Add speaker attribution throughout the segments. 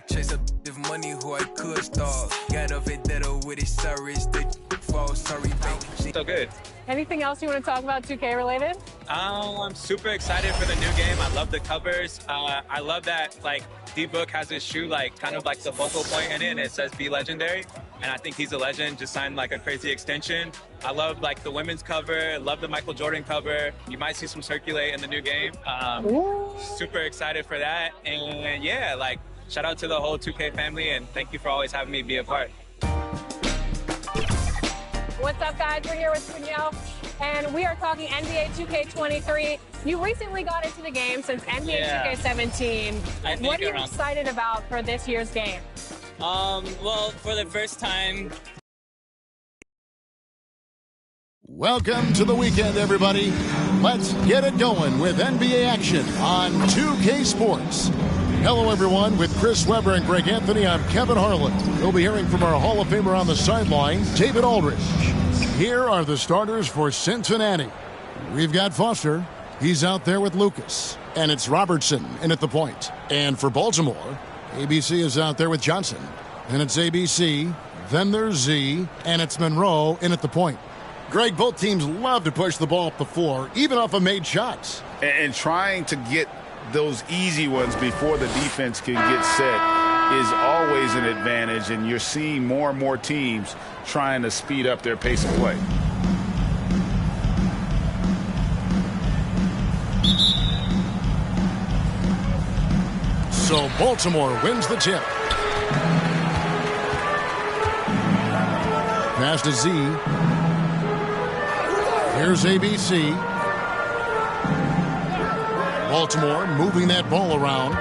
Speaker 1: chase up the money who I could start. Got a vendetta with it, sorry, the fall, sorry, baby.
Speaker 2: So good.
Speaker 3: Anything else you want to talk about 2K related?
Speaker 2: I'm super excited for the new game. I love the covers. I love that like D-Book has his shoe like kind of like the focal point in it, and it says "Be Legendary," and I think he's a legend. Just signed like a crazy extension. I love like the women's cover. Love the Michael Jordan cover. You might see some circulate in the new game. Super excited for that, and yeah, like shout out to the whole 2K family, and thank you for always having me be a part.
Speaker 3: What's up, guys? We're here with Danielle, and we are talking NBA 2K23. You recently got into the game since NBA 2K17. What are you excited about for this year's game?
Speaker 4: Well, for the first time.
Speaker 5: Welcome to the weekend, everybody. Let's get it going with NBA action on 2K Sports. Hello, everyone. With Chris Webber and Greg Anthony, I'm Kevin Harlan. We'll be hearing from our Hall of Famer on the sideline, David Aldridge. Here are the starters for Cincinnati. We've got Foster. He's out there with Lucas. And it's Robertson in at the point. And for Baltimore, ABC is out there with Johnson. And it's ABC. Then there's Z. And it's Monroe in at the point. Greg, both teams love to push the ball up the floor, even off of made shots.
Speaker 6: And trying to get those easy ones before the defense can get set is always an advantage, and you're seeing more and more teams trying to speed up their pace of play.
Speaker 5: So Baltimore wins the tip. Pass to Z. Here's ABC. Baltimore moving that ball around.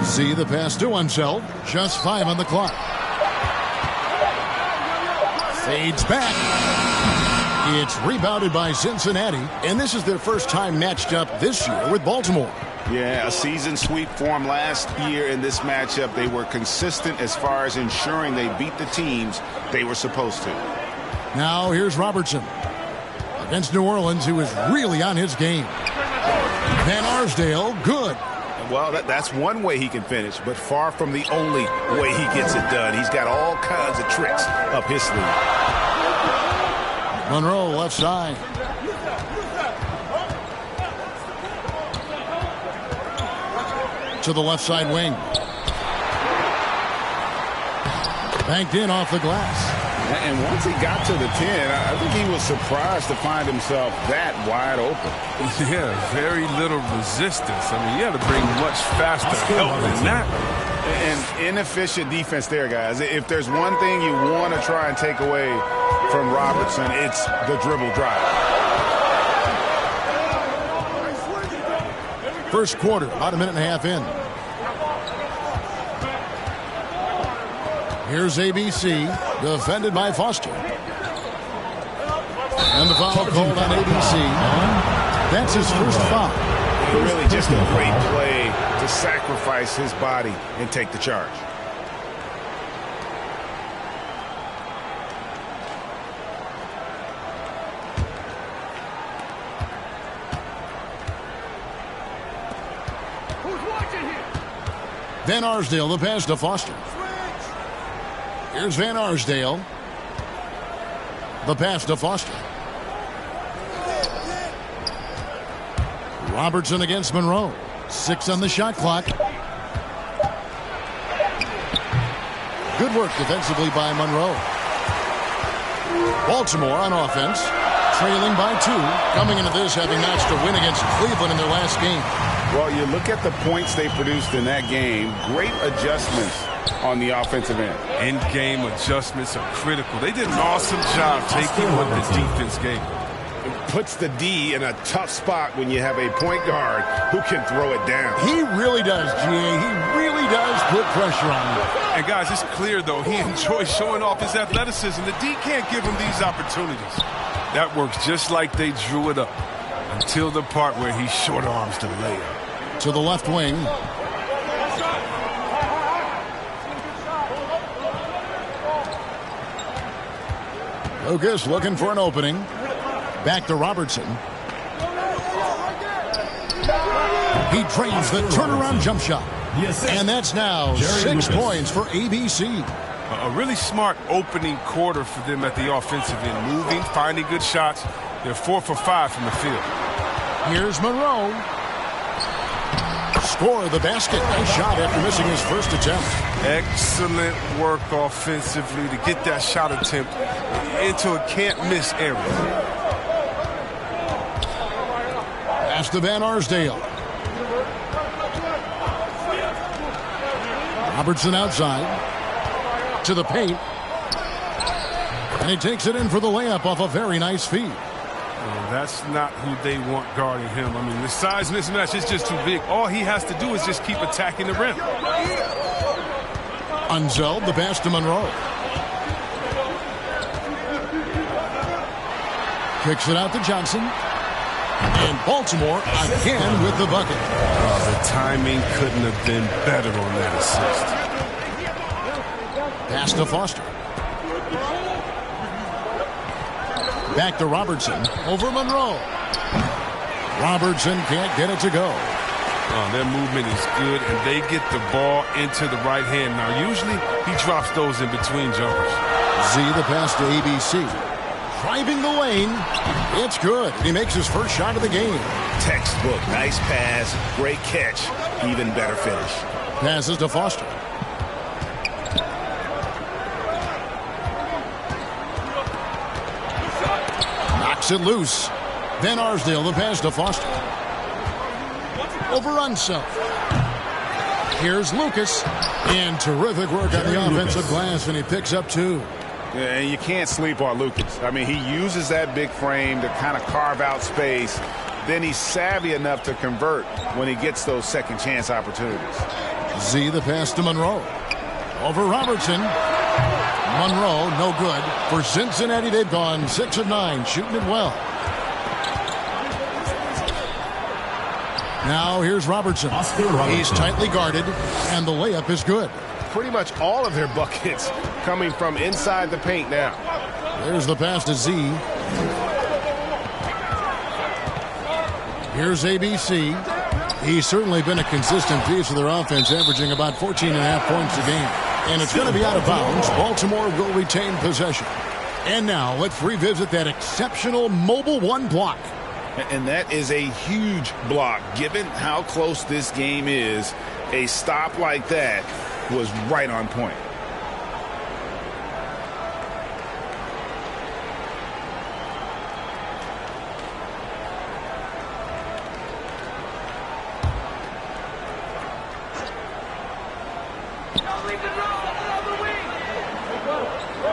Speaker 5: See the pass to himself. Just 5 on the clock. Fades back. It's rebounded by Cincinnati, and this is their first time matched up this year with Baltimore.
Speaker 6: Yeah, a season sweep form last year in this matchup. They were consistent as far as ensuring they beat the teams they were supposed to.
Speaker 5: Now here's Robertson against New Orleans, who is really on his game. Van Arsdale, good.
Speaker 6: Well, that's one way he can finish, but far from the only way he gets it done. He's got all kinds of tricks up his sleeve.
Speaker 5: Monroe, left side. To the left side wing. Banked in off the glass.
Speaker 6: And once he got to the 10, I think he was surprised to find himself that wide open.
Speaker 7: Yeah, very little resistance. I mean, you had to bring much faster help than that.
Speaker 6: And inefficient defense there, guys. If there's one thing you want to try and take away from Robertson, it's the dribble drive.
Speaker 5: First quarter, about a minute and a half in. Here's ABC, defended by Foster. And the foul called on ABC. That's his first foul.
Speaker 6: Really just a great play to sacrifice his body and take the charge.
Speaker 5: Van Arsdale, the pass to Foster. Here's Van Arsdale. The pass to Foster. Robertson against Monroe. 6 on the shot clock. Good work defensively by Monroe. Baltimore on offense, trailing by 2, coming into this having notched a win against Cleveland in their last game.
Speaker 6: Well, you look at the points they produced in that game, great adjustments on the offensive end.
Speaker 7: In-game adjustments are critical. They did an awesome job taking what the defense gave them.
Speaker 6: It puts the D in a tough spot when you have a point guard who can throw it down.
Speaker 5: He really does, GA. He really does put pressure on you.
Speaker 7: And guys, it's clear, though, he enjoys showing off his athleticism. The D can't give him these opportunities. That works just like they drew it up until the part where he short arms the layup.
Speaker 5: To the left wing. Lucas looking for an opening. Back to Robertson. He drains the turnaround jump shot. And that's now 6 points for ABC.
Speaker 7: A really smart opening quarter for them at the offensive end. Moving, finding good shots. They're 4 for 5 from the field.
Speaker 5: Here's Monroe. Score the basket. Nice shot after missing his first attempt.
Speaker 7: Excellent work offensively to get that shot attempt into a can't-miss area.
Speaker 5: Pass to Van Arsdale. Robertson outside. To the paint. And he takes it in for the layup off a very nice feed.
Speaker 7: That's not who they want guarding him. I mean, the size mismatch is just too big. All he has to do is just keep attacking the rim.
Speaker 5: Unzeld, the pass to Monroe. Kicks it out to Johnson. And Baltimore again with the bucket.
Speaker 7: The timing couldn't have been better on that assist.
Speaker 5: Pass to Foster. Back to Robertson. Over Monroe. Robertson can't get it to go.
Speaker 7: Their movement is good, and they get the ball into the right hand. Now, usually he drops those in between jumpers.
Speaker 5: Z, the pass to ABC. Driving the lane. It's good. He makes his first shot of the game.
Speaker 6: Textbook. Nice pass. Great catch. Even better finish.
Speaker 5: Passes to Foster. Knocks it loose. Van Arsdale, the pass to Foster. Over Unseld. Here's Lucas. And terrific work on the offensive glass, and he picks up 2.
Speaker 6: Yeah, and you can't sleep on Lucas. I mean, he uses that big frame to kind of carve out space. Then he's savvy enough to convert when he gets those second chance opportunities.
Speaker 5: Z, the pass to Monroe. Over Robertson. Monroe, no good. For Cincinnati, they've gone 6 of 9, shooting it well. Now here's Robertson. He's tightly guarded, and the layup is good.
Speaker 8: Pretty much all of their buckets coming from inside the paint now.
Speaker 5: There's the pass to Z. Here's ABC. He's certainly been a consistent piece of their offense, averaging about 14.5 points a game. And it's going to be out of bounds. Baltimore will retain possession. And now let's revisit that exceptional mobile 1 block.
Speaker 6: And that is a huge block. Given how close this game is, a stop like that was right on point.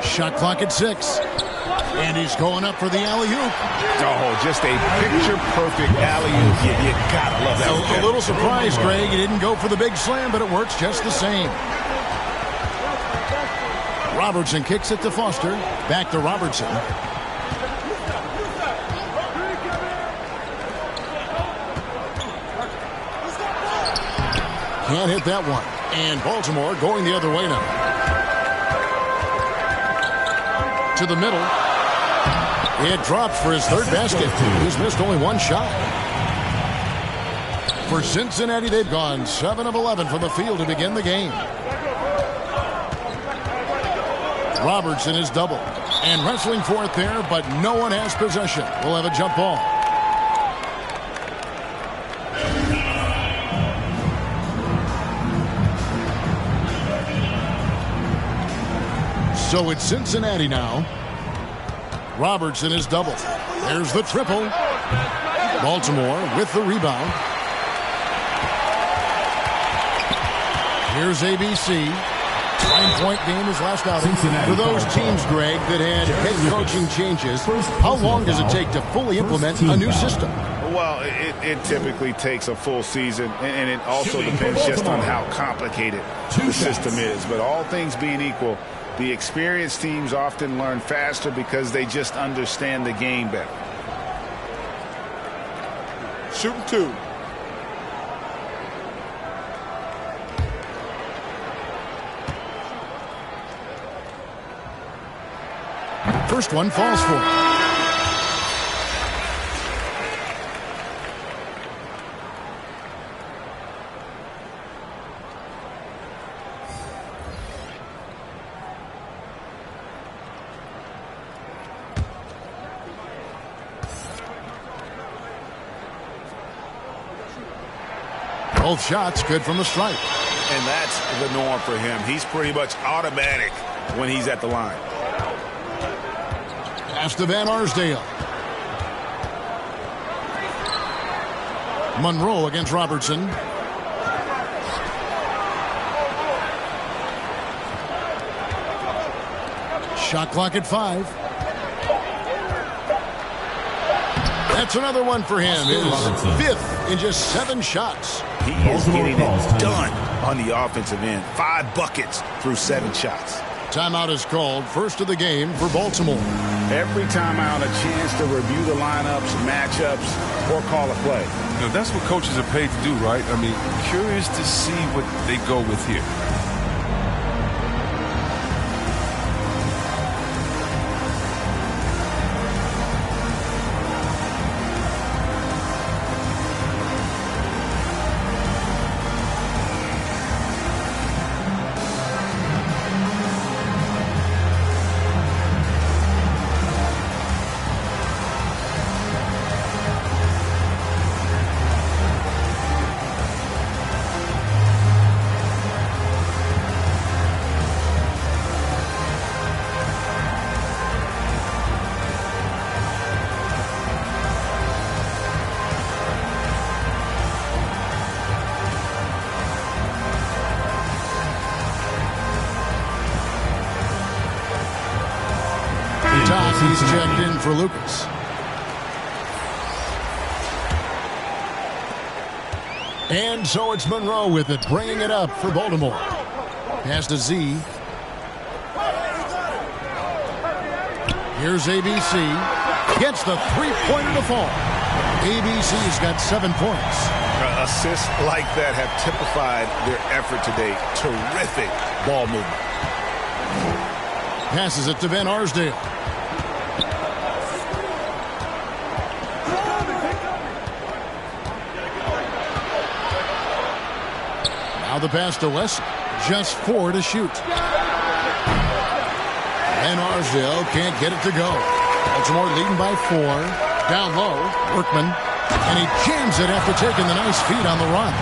Speaker 5: Shot clock at 6. And he's going up for the alley-oop.
Speaker 6: Oh, just a picture-perfect alley-oop. You gotta love that.
Speaker 5: A little surprised, Greg. He didn't go for the big slam, but it works just the same. Robertson kicks it to Foster. Back to Robertson. Can't hit that one. And Baltimore going the other way now. To the middle. It drops for his third basket. He's missed only 1 shot. For Cincinnati, they've gone 7 of 11 from the field to begin the game. Robertson is doubled. And wrestling for it there, but no one has possession. We'll have a jump ball. So it's Cincinnati now. Robertson is doubled. There's the triple. Baltimore with the rebound. Here's ABC. 9-point game is last outing. For those teams, Greg, that had head coaching changes, how long does it take to fully implement a new system?
Speaker 6: Well, it typically takes a full season, and it also depends just on how complicated the system is. But all things being equal, the experienced teams often learn faster because they just understand the game better.
Speaker 8: Shooting 2.
Speaker 5: First one falls for him. Both shots good from the stripe.
Speaker 6: And that's the norm for him. He's pretty much automatic when he's at the line.
Speaker 5: Pass to Van Arsdale. Monroe against Robertson. Shot clock at 5. That's another one for him. His 5th in just 7 shots.
Speaker 6: He is getting it done on the offensive end. 5 buckets through 7 shots.
Speaker 5: Timeout is called. First of the game for Baltimore.
Speaker 6: Every timeout, a chance to review the lineups, matchups, or call a play.
Speaker 7: You know, that's what coaches are paid to do, right? I mean, curious to see what they go with here.
Speaker 5: He's checked in for Lucas. And so it's Monroe with it, bringing it up for Baltimore. Pass to Z. Here's ABC. Gets the three-pointer to fall. ABC's got 7 points.
Speaker 6: Assists like that have typified their effort today. Terrific ball movement.
Speaker 5: Passes it to Van Arsdale. Now the pass to West. Just 4 to shoot. Van Arsdale can't get it to go. Baltimore leading by 4. Down low, Workman. And he jams it after taking the nice feed on the run.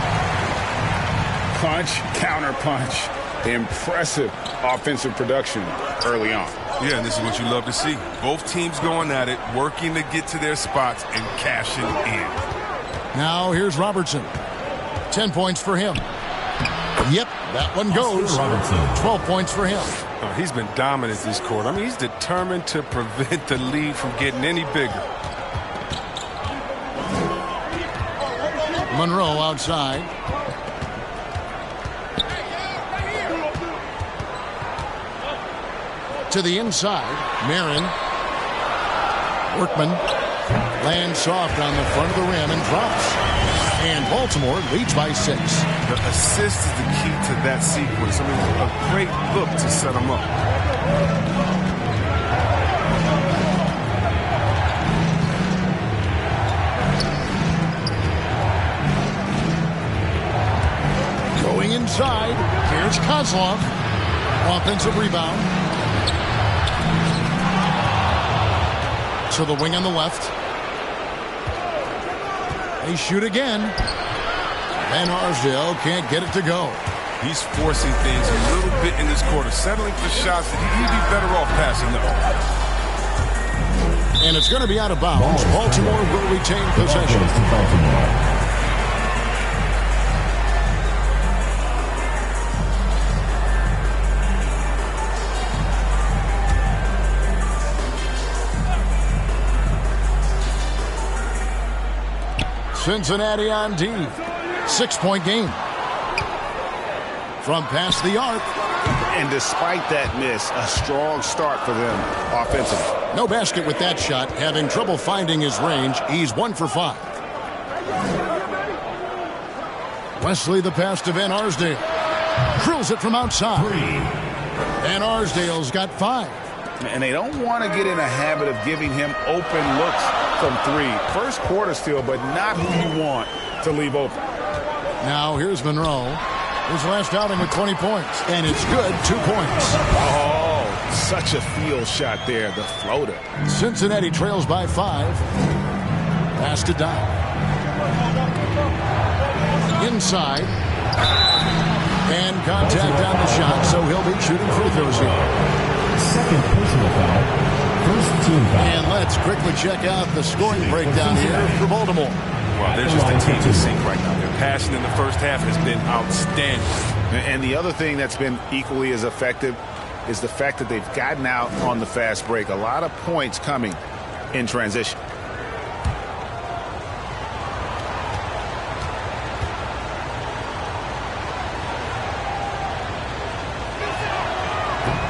Speaker 6: Punch, counter punch. Impressive offensive production early on.
Speaker 7: Yeah, and this is what you love to see. Both teams going at it, working to get to their spots and cashing in.
Speaker 5: Now here's Robertson. 10 points for him. Yep, that one goes. 12 points for him.
Speaker 7: Oh, he's been dominant this quarter. I mean, he's determined to prevent the lead from getting any bigger.
Speaker 5: Monroe outside. To the inside, Marin. Workman lands soft on the front of the rim and drops. And Baltimore leads by 6.
Speaker 7: The assist is the key to that sequence. I mean, a great look to set them up.
Speaker 5: Going inside, here's Kozlov. Offensive rebound. To the wing on the left. They shoot again. Van Arsdale can't get it to go.
Speaker 7: He's forcing things a little bit in this quarter, settling for shots that he'd be better off passing them.
Speaker 5: And it's going to be out of bounds. Baltimore will retain possession. Cincinnati on D. 6-point game. From past the arc.
Speaker 6: And despite that miss, a strong start for them offensively.
Speaker 5: No basket with that shot. Having trouble finding his range. He's 1 for 5. Wesley the pass to Van Arsdale. Drills it from outside. Van Arsdale's got 5.
Speaker 6: And they don't want to get in a habit of giving him open looks from 3. First quarter still, but not who you want to leave open.
Speaker 5: Now here's Monroe. His last outing with 20 points. And it's good, 2 points.
Speaker 6: Oh, such a field shot there, the floater.
Speaker 5: Cincinnati trails by 5. Pass to Dodd. inside. And contact on the shot, so he'll be shooting free throws here.
Speaker 9: Second personal foul. First team foul.
Speaker 5: And let's quickly check out the scoring breakdown here for Baltimore.
Speaker 7: Well, they're just a team in sync right now. Their passing in the first half has been outstanding.
Speaker 6: And the other thing that's been equally as effective is the fact that they've gotten out on the fast break. A lot of points coming in transition.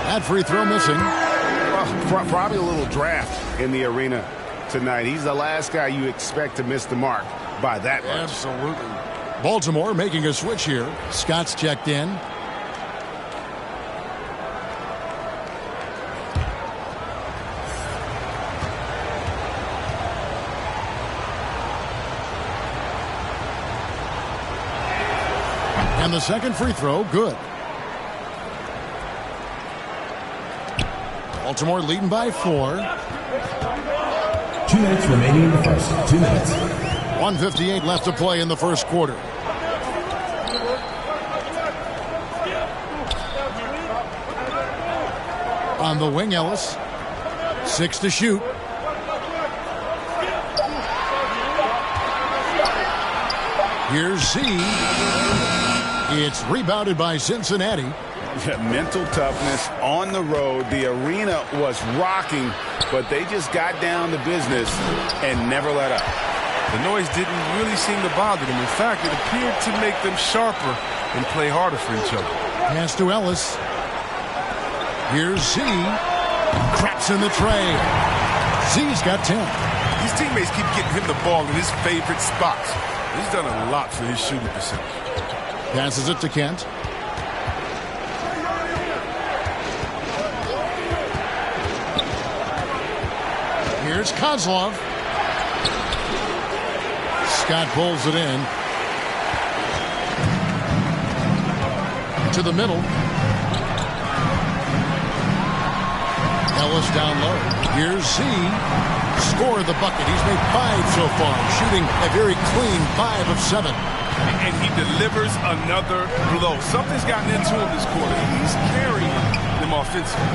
Speaker 5: That free throw missing.
Speaker 8: Well, probably a little draft in the arena tonight. He's the last guy you expect to miss the mark by that much.
Speaker 5: Absolutely. Baltimore making a switch here. Scott's checked in. And the second free throw, good. Baltimore leading by 4.
Speaker 9: 2 minutes remaining in the first. 2 minutes.
Speaker 5: 1:58 left to play in the first quarter. On the wing, Ellis. 6 to shoot. Here's Z. It's rebounded by Cincinnati.
Speaker 6: Mental toughness on the road. The arena was rocking, but they just got down to business and never let up.
Speaker 7: The noise didn't really seem to bother them. In fact, it appeared to make them sharper and play harder for each other.
Speaker 5: Pass to Ellis. Here's Z. Craps in the tray. Z's got 10.
Speaker 7: His teammates keep getting him the ball in his favorite spots. He's done a lot for his shooting percentage.
Speaker 5: Passes it to Kent. Here's Kozlov. Scott pulls it in. To the middle. Ellis down low. Here's Z. Score the bucket. He's made 5 so far. Shooting a very clean 5 of 7.
Speaker 7: And he delivers another blow. Something's gotten into him this quarter. He's carrying them offensively.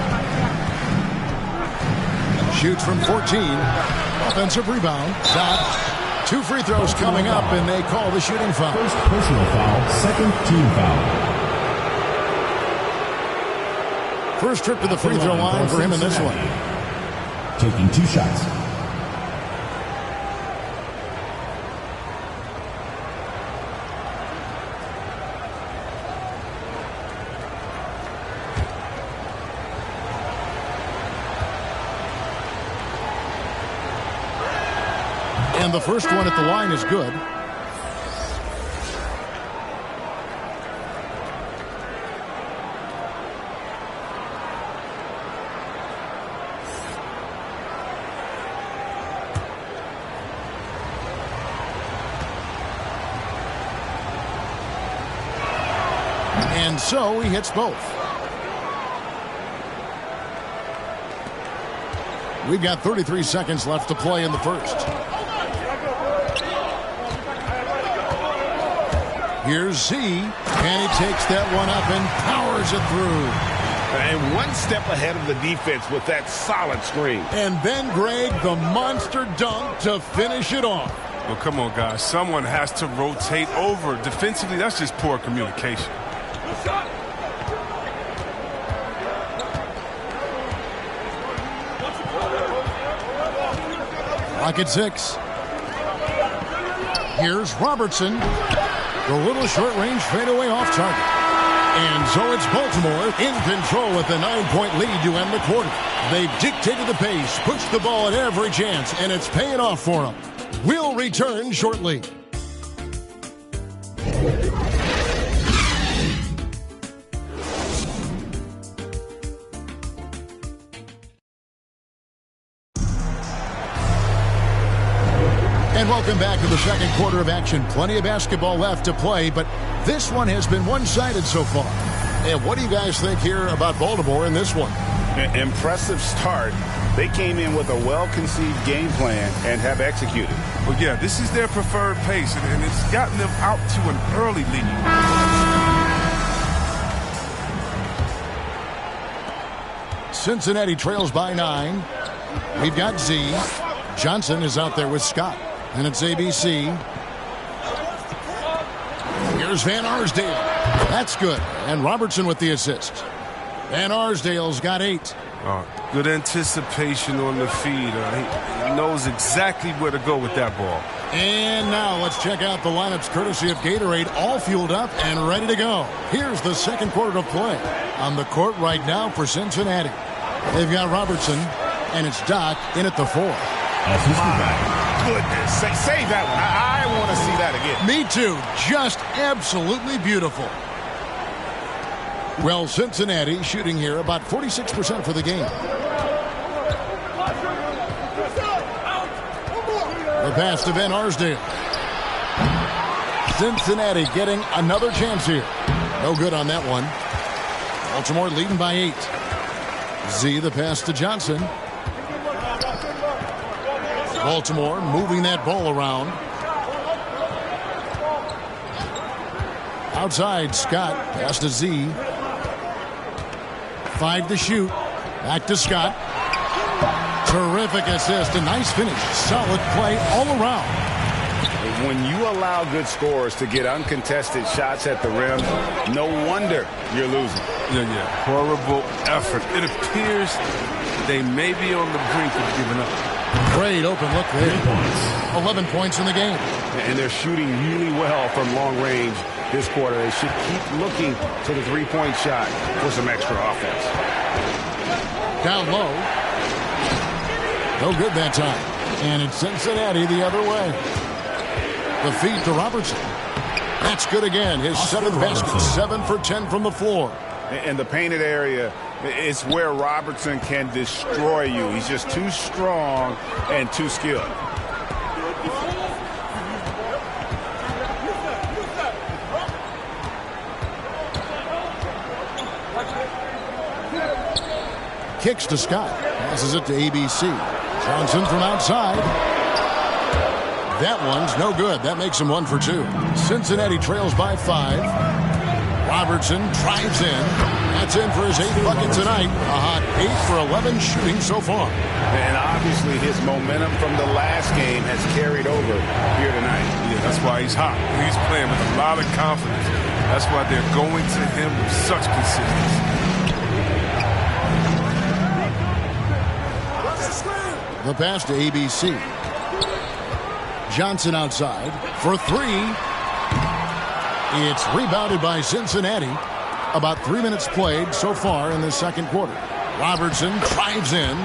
Speaker 5: Shoots from 14. Offensive rebound. Dot. 2 free throws coming up, and they call the shooting foul.
Speaker 9: First personal foul. Second team foul.
Speaker 5: First trip to the free throw line for him in this one.
Speaker 9: Taking 2 shots.
Speaker 5: And the first one at the line is good. And so he hits both. We've got 33 seconds left to play in the first. Here's Z, and he takes that one up and powers it through.
Speaker 8: And one step ahead of the defense with that solid screen.
Speaker 5: And then, Greg, the monster dunk to finish it off.
Speaker 7: Well, come on, guys. Someone has to rotate over. Defensively, that's just poor communication.
Speaker 5: Clock at 6. Here's Robertson. The little short-range fadeaway off target. And so it's Baltimore in control with a 9-point lead to end the quarter. They've dictated the pace, pushed the ball at every chance, and it's paying off for them. We'll return shortly. And welcome back to the second quarter of action. Plenty of basketball left to play, but this one has been one-sided so far. And what do you guys think here about Baltimore in this one?
Speaker 6: Impressive start,
Speaker 8: They came in with a well-conceived game plan and have executed.
Speaker 7: Well, yeah, this is their preferred pace, and it's gotten them out to an early lead.
Speaker 5: Cincinnati trails by 9. We've got Z. Johnson is out there with Scott. And it's ABC. Here's Van Arsdale. That's good. And Robertson with the assist. Van Arsdale's got 8.
Speaker 7: Good anticipation on the feed. He knows exactly where to go with that ball.
Speaker 5: And now let's check out the lineups courtesy of Gatorade, all fueled up and ready to go. Here's the second quarter of play. On the court right now for Cincinnati. They've got Robertson, and it's Doc in at the 4.
Speaker 8: My goodness. Save that one. I want to see that again.
Speaker 5: Me too. Just absolutely beautiful. Well, Cincinnati shooting here about 46% for the game. The pass to Van Arsdale. Cincinnati getting another chance here. No good on that one. Baltimore leading by 8. Z, the pass to Johnson. Baltimore moving that ball around. Outside, Scott. Pass to Z. 5 to shoot. Back to Scott. Terrific assist. A nice finish. Solid play all around.
Speaker 8: When you allow good scorers to get uncontested shots at the rim, no wonder you're losing.
Speaker 7: Yeah. Horrible effort. It appears they may be on the brink of giving up.
Speaker 5: Great open look there. 11 points in the game.
Speaker 8: And they're shooting really well from long range this quarter. They should keep looking to the three-point shot for some extra offense.
Speaker 5: Down low. No good that time. And it's Cincinnati the other way. The feed to Robertson. That's good again. His 7th basket. 7 for 10 from the floor.
Speaker 8: And the painted area is where Robertson can destroy you. He's just too strong and too skilled.
Speaker 5: Kicks to Scott. Passes it to ABC. Johnson from outside. That one's no good. That makes him 1 for 2. Cincinnati trails by 5. Robertson drives in. That's in for his 8th bucket tonight. A hot 8 for 11 shooting so far.
Speaker 8: And obviously his momentum from the last game has carried over here tonight.
Speaker 7: Yeah, that's why he's hot. He's playing with a lot of confidence. That's why they're going to him with such consistency.
Speaker 5: The pass to ABC. Johnson outside for 3. It's rebounded by Cincinnati. About 3 minutes played so far in the second quarter. Robertson drives in,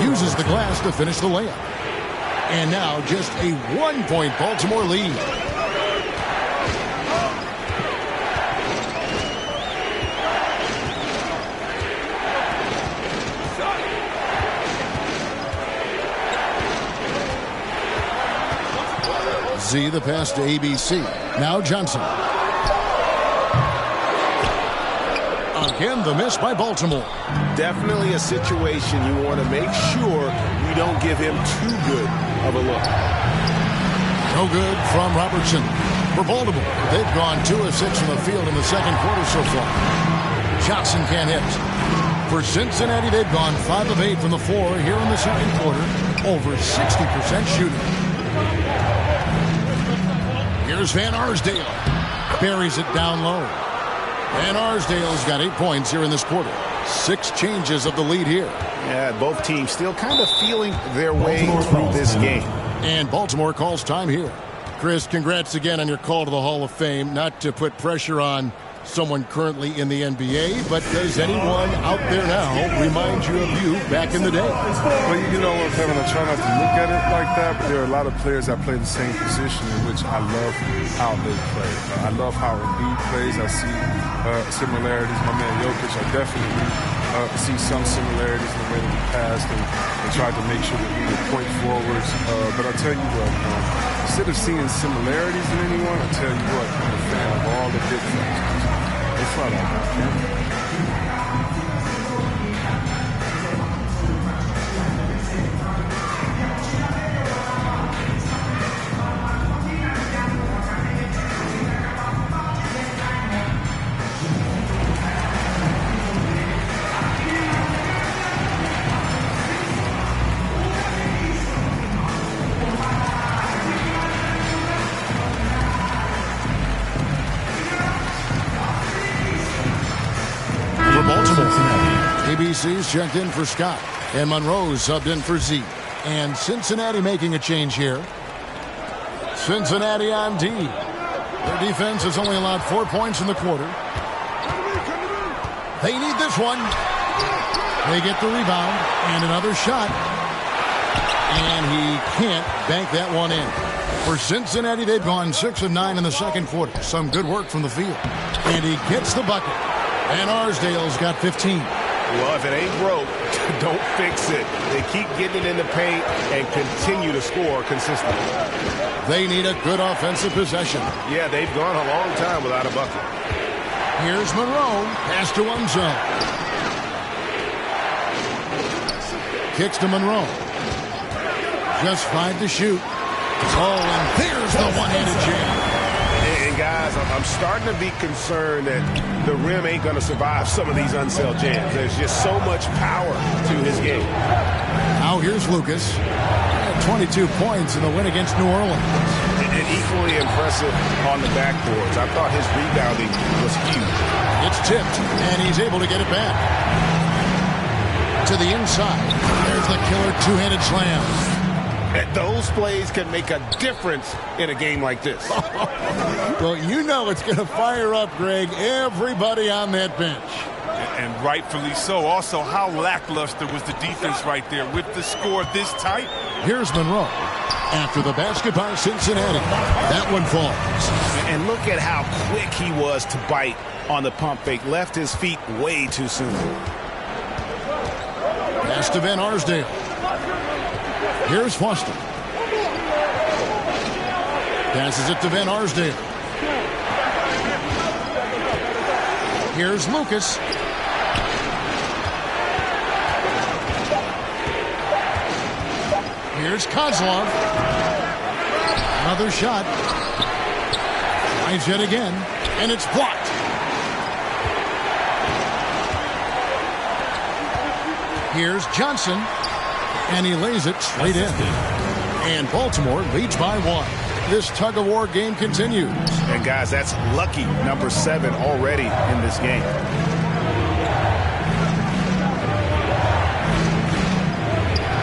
Speaker 5: uses the glass to finish the layup. And now just a 1-point Baltimore lead. Z, the pass to ABC. Now Johnson. Again, the miss by Baltimore.
Speaker 8: Definitely a situation you want to make sure you don't give him too good of a look.
Speaker 5: No good from Robertson. For Baltimore, they've gone 2 of 6 from the field in the second quarter so far. Johnson can't hit. For Cincinnati, they've gone 5 of 8 from the floor here in the second quarter. Over 60% shooting. Here's Van Arsdale. Buries it down low. Van Arsdale's got 8 points here in this quarter. 6 changes of the lead here.
Speaker 8: Yeah, both teams still kind of feeling their way through this game.
Speaker 5: And Baltimore calls time here. Chris, congrats again on your call to the Hall of Fame. Not to put pressure on someone currently in the NBA, but does anyone out there now remind you of you back in the day?
Speaker 7: Well, you know what, Kevin, I try not to look at it like that, but there are a lot of players that play the same position in which I love how they play. I love how Embiid plays. I see similarities. My man Jokic, I definitely see some similarities in the way that he passed and tried to make sure that we were point forwards. But I tell you what, instead of seeing similarities in anyone, I tell you what, I'm a fan of all the differences. It's fun.
Speaker 5: ABC's checked in for Scott. And Monroe's subbed in for Z. And Cincinnati making a change here. Cincinnati on D. Their defense has only allowed 4 points in the quarter. They need this one. They get the rebound and another shot. And he can't bank that one in. For Cincinnati, they've gone 6 of 9 in the second quarter. Some good work from the field. And he gets the bucket. And Arsdale's got 15.
Speaker 8: Well, if it ain't broke, don't fix it. They keep getting it in the paint and continue to score consistently.
Speaker 5: They need a good offensive possession.
Speaker 8: Yeah, they've gone a long time without a bucket.
Speaker 5: Here's Monroe. Pass to Unzel. Kicks to Monroe. Just 5 to shoot. Oh, and there's the one-handed jam.
Speaker 8: And guys, I'm starting to be concerned that the rim ain't going to survive some of these Unseld jams. There's just so much power to his game.
Speaker 5: Now here's Lucas. 22 points in the win against New Orleans.
Speaker 8: And equally impressive on the backboards. I thought his rebounding was huge.
Speaker 5: It's tipped, and he's able to get it back. To the inside. There's the killer two-handed slam.
Speaker 8: And those plays can make a difference in a game like this.
Speaker 5: Well, you know it's going to fire up, Greg, everybody on that bench.
Speaker 7: And rightfully so. Also, how lackluster was the defense right there with the score this tight?
Speaker 5: Here's Monroe. After the basket by Cincinnati. That one falls.
Speaker 8: And look at how quick he was to bite on the pump fake. Left his feet way too soon.
Speaker 5: Pass to Van Arsdale. Here's Foster. Passes it to Van Arsdale. Here's Lucas. Here's Kozlov. Another shot. Tries it again, and it's blocked. Here's Johnson, and he lays it straight in. And Baltimore leads by 1. This tug-of-war game continues.
Speaker 8: And guys, that's lucky number 7 already in this game.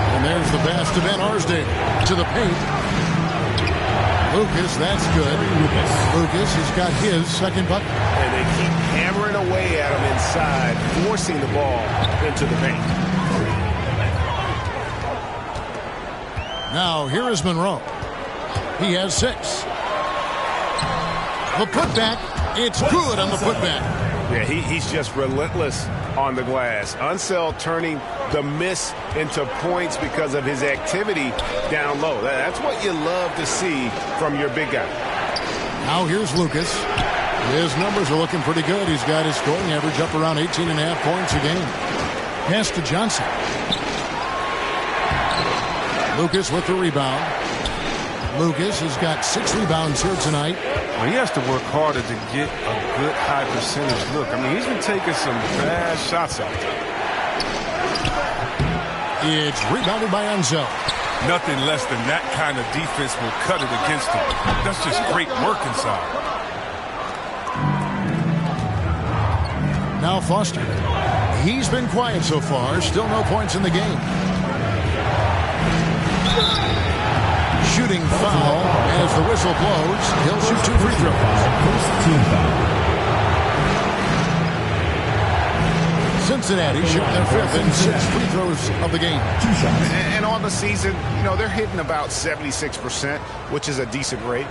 Speaker 5: And there's the pass to Van Arsdale to the paint. Lucas, that's good. Lucas has got his second bucket.
Speaker 8: And they keep hammering away at him inside, forcing the ball into the paint.
Speaker 5: Now, here is Monroe. He has 6. The putback, it's good on the putback.
Speaker 8: Yeah, he's just relentless on the glass. Unseld turning the miss into points because of his activity down low. That's what you love to see from your big guy.
Speaker 5: Now here's Lucas. His numbers are looking pretty good. He's got his scoring average up around 18.5 points a game. Pass to Johnson. Lucas with the rebound. Lucas has got 6 rebounds here tonight.
Speaker 7: Well, he has to work harder to get a good high percentage look. I mean, he's been taking some bad shots out there.
Speaker 5: It's rebounded by Unzel.
Speaker 7: Nothing less than that kind of defense will cut it against him. That's just great work inside.
Speaker 5: Now Foster. He's been quiet so far. Still no points in the game. Shooting foul as the whistle blows. He'll shoot 2 free throws.
Speaker 9: First team foul.
Speaker 5: Cincinnati shoot their 5th and 6th free throws of the game.
Speaker 9: 2 shots.
Speaker 8: And on the season, you know, they're hitting about 76%, which is a decent rate.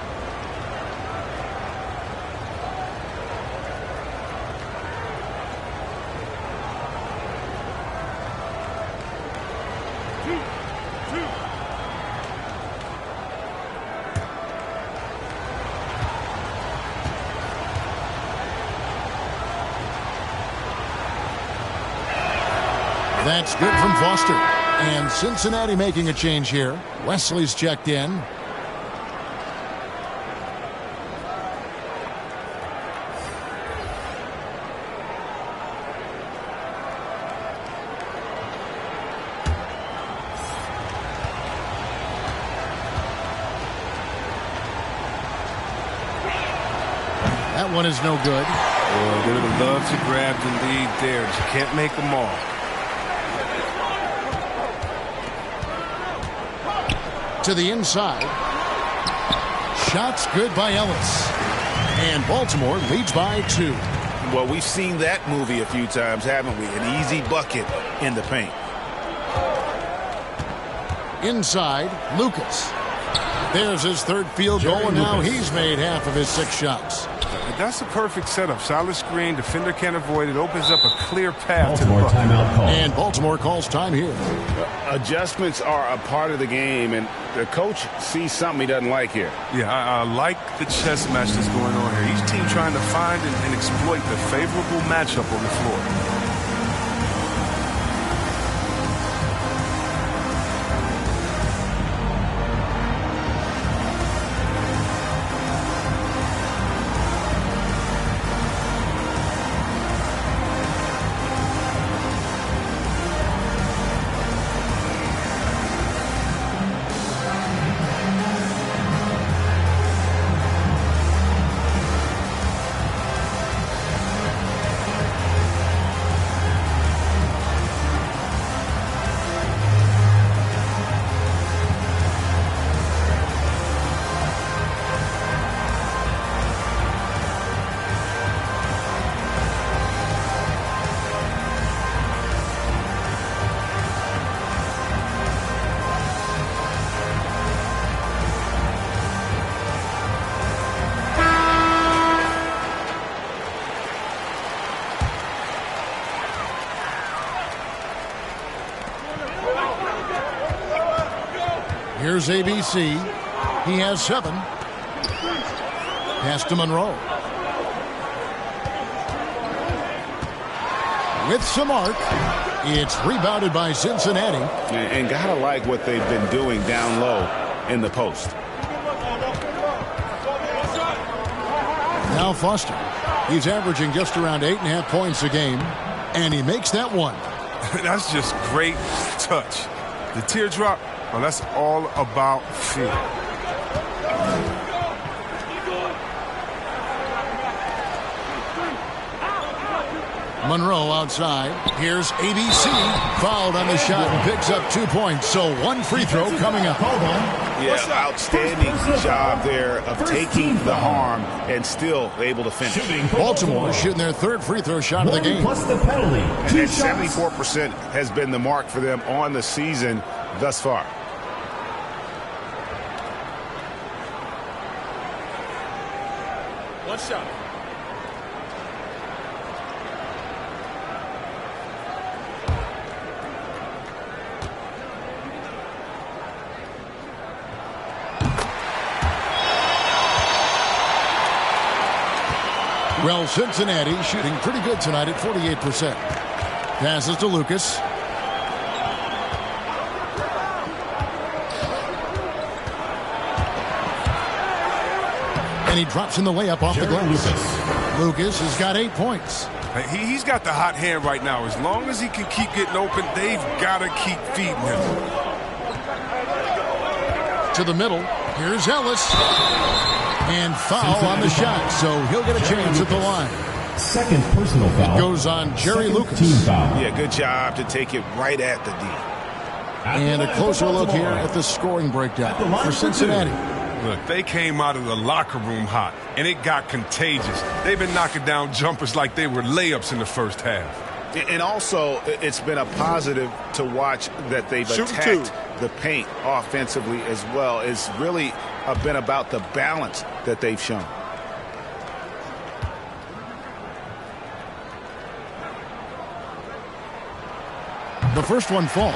Speaker 5: That's good from Foster. And Cincinnati making a change here. Wesley's checked in. That one is no good.
Speaker 7: Well, they would love to grab the lead there. You can't make them all.
Speaker 5: to the inside. Shots good by Ellis. And Baltimore leads by 2.
Speaker 6: Well, we've seen that movie a few times, haven't we? An easy bucket in the paint.
Speaker 5: Inside, Lucas. There's his third field goal, and now he's made half of his 6 shots.
Speaker 7: That's a perfect setup. Solid screen, defender can't avoid it. Opens up a clear path
Speaker 9: Baltimore
Speaker 7: to the
Speaker 9: timeout call.
Speaker 5: And Baltimore calls time here.
Speaker 6: Adjustments are a part of the game, and the coach sees something he doesn't like here.
Speaker 7: Yeah, I like the chess match that's going on here. Each team trying to find and exploit the favorable matchup on the floor.
Speaker 5: Here's ABC. He has 7. Pass to Monroe. With some arc. It's rebounded by Cincinnati.
Speaker 6: And gotta like what they've been doing down low in the post.
Speaker 5: Now Foster. He's averaging just around 8.5 points a game. And he makes that one.
Speaker 7: That's just great touch. The teardrop, well, that's all about feel.
Speaker 5: Monroe outside. Here's ABC. Fouled on the shot and picks up 2 points. So 1 free throw coming up.
Speaker 6: Yeah, outstanding job there of taking the harm and still able to finish.
Speaker 5: Baltimore shooting their 3rd free throw shot of the game.
Speaker 9: Plus the penalty.
Speaker 6: And 74% has been the mark for them on the season thus far.
Speaker 2: One shot.
Speaker 5: Well, Cincinnati shooting pretty good tonight at 48%. Passes to Lucas. And he drops in the layup off the glass. Lucas has got 8 points.
Speaker 7: He's got the hot hand right now. As long as he can keep getting open, they've got to keep feeding him.
Speaker 5: To the middle. Here's Ellis. And foul on the shot, so he'll get a chance at the line.
Speaker 9: Second personal foul.
Speaker 5: It goes on Jerry Lucas.
Speaker 9: Team foul.
Speaker 6: Yeah, good job to take it right at the D.
Speaker 5: And a closer look here at the scoring breakdown for Cincinnati.
Speaker 7: Look, they came out of the locker room hot, and it got contagious. They've been knocking down jumpers like they were layups in the first half.
Speaker 6: And also, it's been a positive to watch that they've attacked the paint offensively as well. It's really been about the balance that they've shown.
Speaker 5: The first one falls.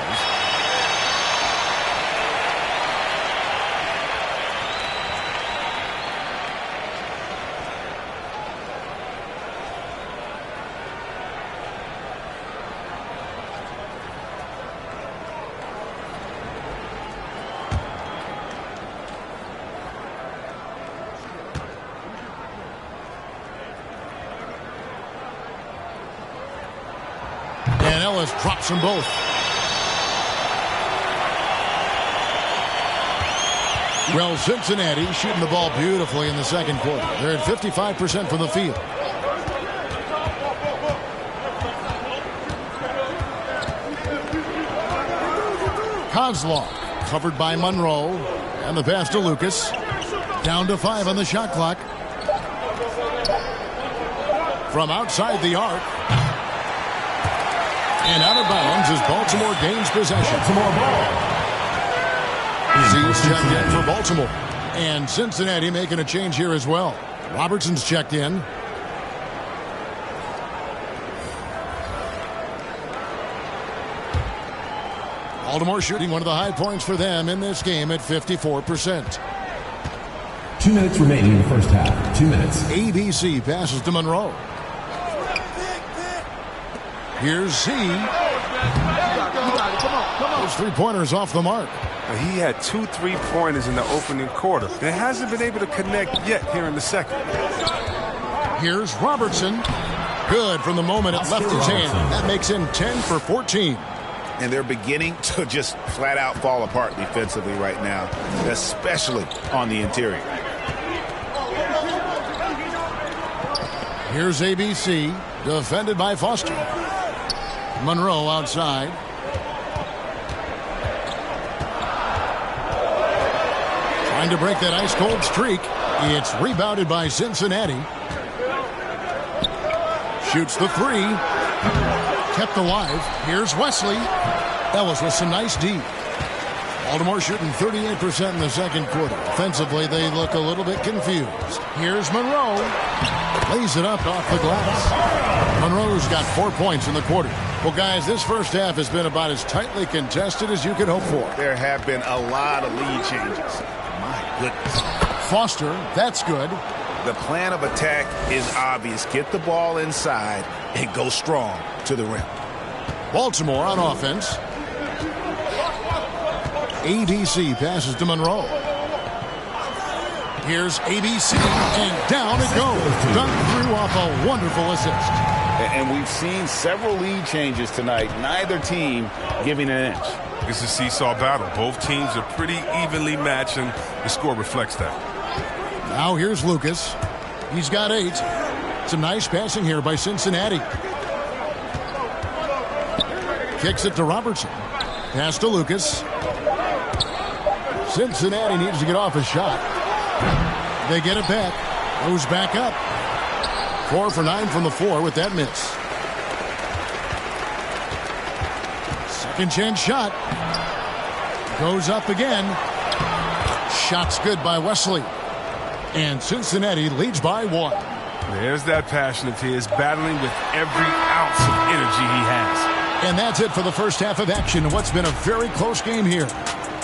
Speaker 5: And Ellis drops them both. Well, Cincinnati shooting the ball beautifully in the second quarter. They're at 55% from the field. Kozlov covered by Monroe. And the pass to Lucas. Down to 5 on the shot clock. From outside the arc. And out of bounds as Baltimore gains possession.
Speaker 9: Baltimore ball.
Speaker 5: Z's checked in for Baltimore. And Cincinnati making a change here as well. Robertson's checked in. Baltimore shooting one of the high points for them in this game at 54%.
Speaker 9: 2 minutes remaining in the first half. 2 minutes.
Speaker 5: ABC passes to Monroe. Here's Z. Those three-pointers off the mark.
Speaker 7: He had 2 3-pointers in the opening quarter and hasn't been able to connect yet here in the second.
Speaker 5: Here's Robertson. Good from the moment it left his hand. That makes him 10 for 14.
Speaker 6: And they're beginning to just flat out fall apart defensively right now, especially on the interior.
Speaker 5: Here's ABC, defended by Foster. Monroe outside. Trying to break that ice-cold streak. It's rebounded by Cincinnati. Shoots the 3. Kept alive. Here's Wesley. Ellis with some nice D. Baltimore shooting 38% in the second quarter. Offensively, they look a little bit confused. Here's Monroe. Lays it up off the glass. Monroe's got 4 points in the quarter. Well, guys, this first half has been about as tightly contested as you could hope for.
Speaker 6: There have been a lot of lead changes. My goodness.
Speaker 5: Foster, that's good.
Speaker 6: The plan of attack is obvious. Get the ball inside and go strong to the rim.
Speaker 5: Baltimore on offense. ABC passes to Monroe. Here's ABC, and down it goes. Dunked through off a wonderful assist.
Speaker 6: And we've seen several lead changes tonight. Neither team giving an inch.
Speaker 7: It's a seesaw battle. Both teams are pretty evenly matched, and the score reflects that.
Speaker 5: Now here's Lucas. He's got 8. Some nice passing here by Cincinnati. Kicks it to Robertson. Pass to Lucas. Cincinnati needs to get off a shot. They get it back. Goes back up. 4 for 9 from the floor with that miss. Second chance shot. Goes up again. Shot's good by Wesley. And Cincinnati leads by 1.
Speaker 7: There's that passion of his, battling with every ounce of energy he has.
Speaker 5: And that's it for the first half of action in what's been a very close game here.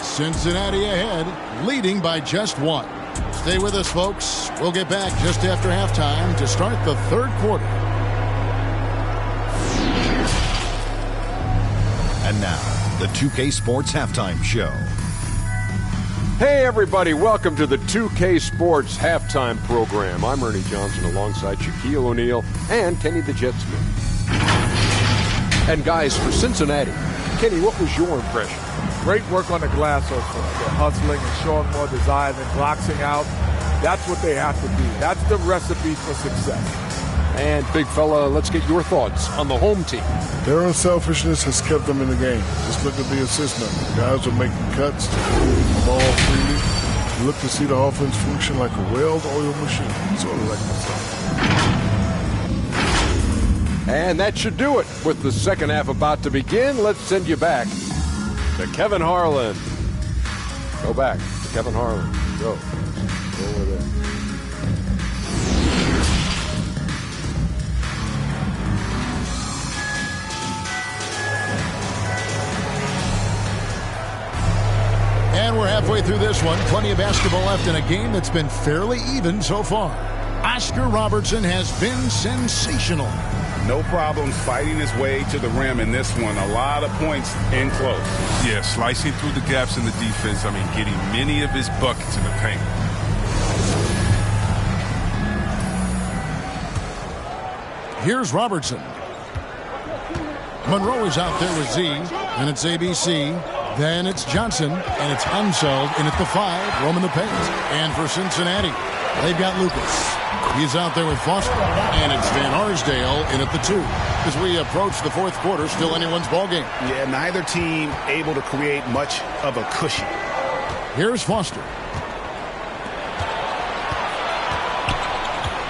Speaker 5: Cincinnati ahead, leading by just 1. Stay with us, folks. We'll get back just after halftime to start the third quarter.
Speaker 10: And now, the 2K Sports Halftime Show.
Speaker 11: Hey, everybody. Welcome to the 2K Sports Halftime Program. I'm Ernie Johnson alongside Shaquille O'Neal and Kenny the Jet Smith. And, guys, for Cincinnati, Kenny, what was your impression?
Speaker 12: Great work on the glass so far. They're hustling and showing more desire than boxing out. That's what they have to do. That's the recipe for success.
Speaker 11: And, big fella, let's get your thoughts on the home team.
Speaker 13: Their unselfishness has kept them in the game. Just look at the assist numbers. Guys are making cuts, moving the ball freely. You look to see the offense function like a well-oiled machine, sort of like myself.
Speaker 11: And that should do it. With the second half about to begin, let's send you back to Kevin Harlan. Go back to Kevin Harlan. Go over there.
Speaker 5: And we're halfway through this one. Plenty of basketball left in a game that's been fairly even so far. Oscar Robertson has been sensational.
Speaker 6: No problem fighting his way to the rim in this one. A lot of points in close.
Speaker 7: Yeah, slicing through the gaps in the defense. I mean, getting many of his buckets in the paint.
Speaker 5: Here's Robertson. Monroe is out there with Z, and it's ABC. Then it's Johnson, and it's Unseld in at the 5, roaming the paint. And for Cincinnati, they've got Lucas. He's out there with Foster, and it's Van Arsdale in at the 2. As we approach the fourth quarter, still anyone's ballgame.
Speaker 6: Yeah, neither team able to create much of a cushion.
Speaker 5: Here's Foster.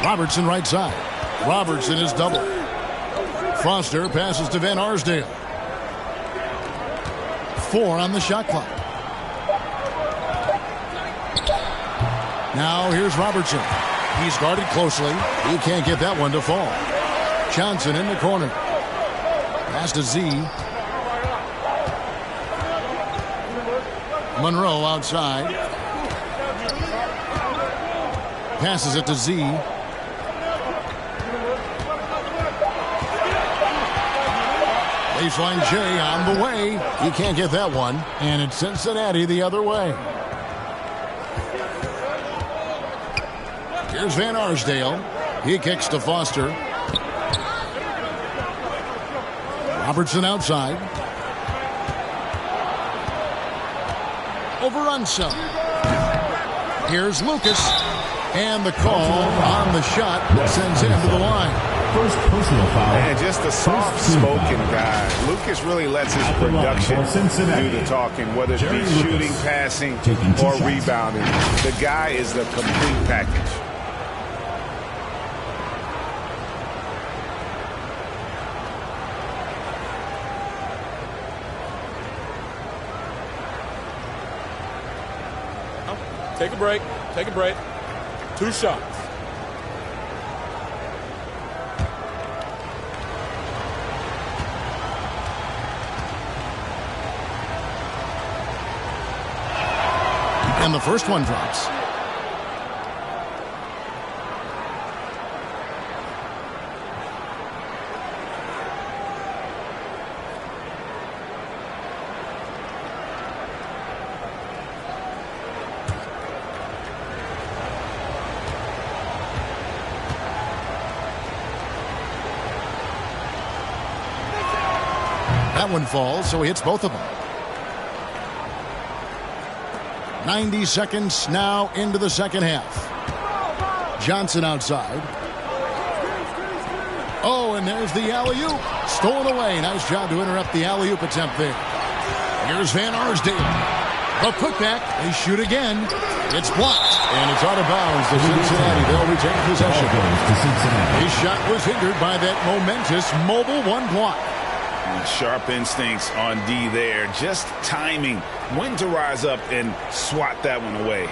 Speaker 5: Robertson right side. Robertson is double. Foster passes to Van Arsdale. 4 on the shot clock. Now here's Robertson. He's guarded closely. He can't get that one to fall. Johnson in the corner. Pass to Z. Monroe outside. Passes it to Z. Baseline J on the way. He can't get that one. And it's Cincinnati the other way. Here's Van Arsdale. He kicks to Foster. Robertson outside. Over Unseld. Here's Lucas. And the call on the shot that sends him to the line.
Speaker 9: First personal foul.
Speaker 6: And just a soft-spoken guy. Lucas really lets his production do the talking, whether it be shooting, passing, or rebounding. The guy is the complete package.
Speaker 12: Take a break. Take a break. 2 shots.
Speaker 5: And the first one drops. That one falls, so he hits both of them. 90 seconds now into the second half. Johnson outside. Oh, and there's the alley-oop. Stolen away. Nice job to interrupt the alley-oop attempt there. Here's Van Arsdale. The putback. They shoot again. It's blocked. And it's out of bounds to Cincinnati. They'll retain possession. His shot was hindered by that momentous mobile one block.
Speaker 6: Sharp instincts on D there. Just timing when to rise up and swat that one away.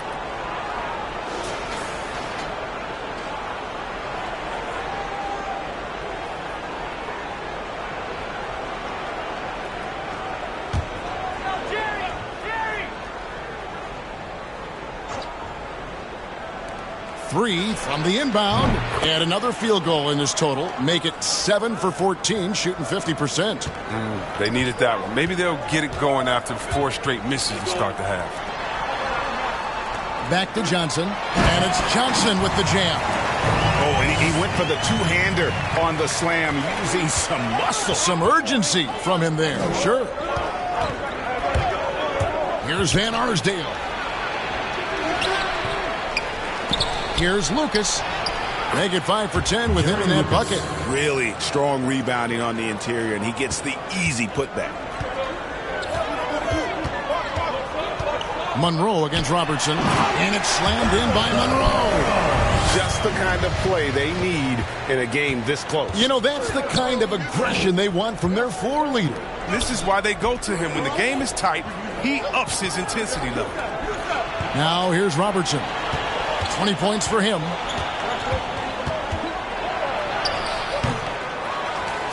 Speaker 5: Three from the inbound, and another field goal in this total. Make it 7 for 14, shooting 50%.
Speaker 7: They needed that one. Maybe they'll get it going after 4 straight misses to start the half.
Speaker 5: Back to Johnson, and it's Johnson with the jam.
Speaker 6: Oh, and he went for the two-hander on the slam, using some muscle.
Speaker 5: Some urgency from him there, sure. Here's Van Arsdale. Here's Lucas. Make it 5 for 10 with him in that bucket.
Speaker 6: Really strong rebounding on the interior, and he gets the easy putback.
Speaker 5: Monroe against Robertson, and it's slammed in by Monroe.
Speaker 6: Just the kind of play they need in a game this close.
Speaker 5: You know, that's the kind of aggression they want from their floor leader.
Speaker 7: This is why they go to him. When the game is tight, he ups his intensity level.
Speaker 5: Now here's Robertson. 20 points for him.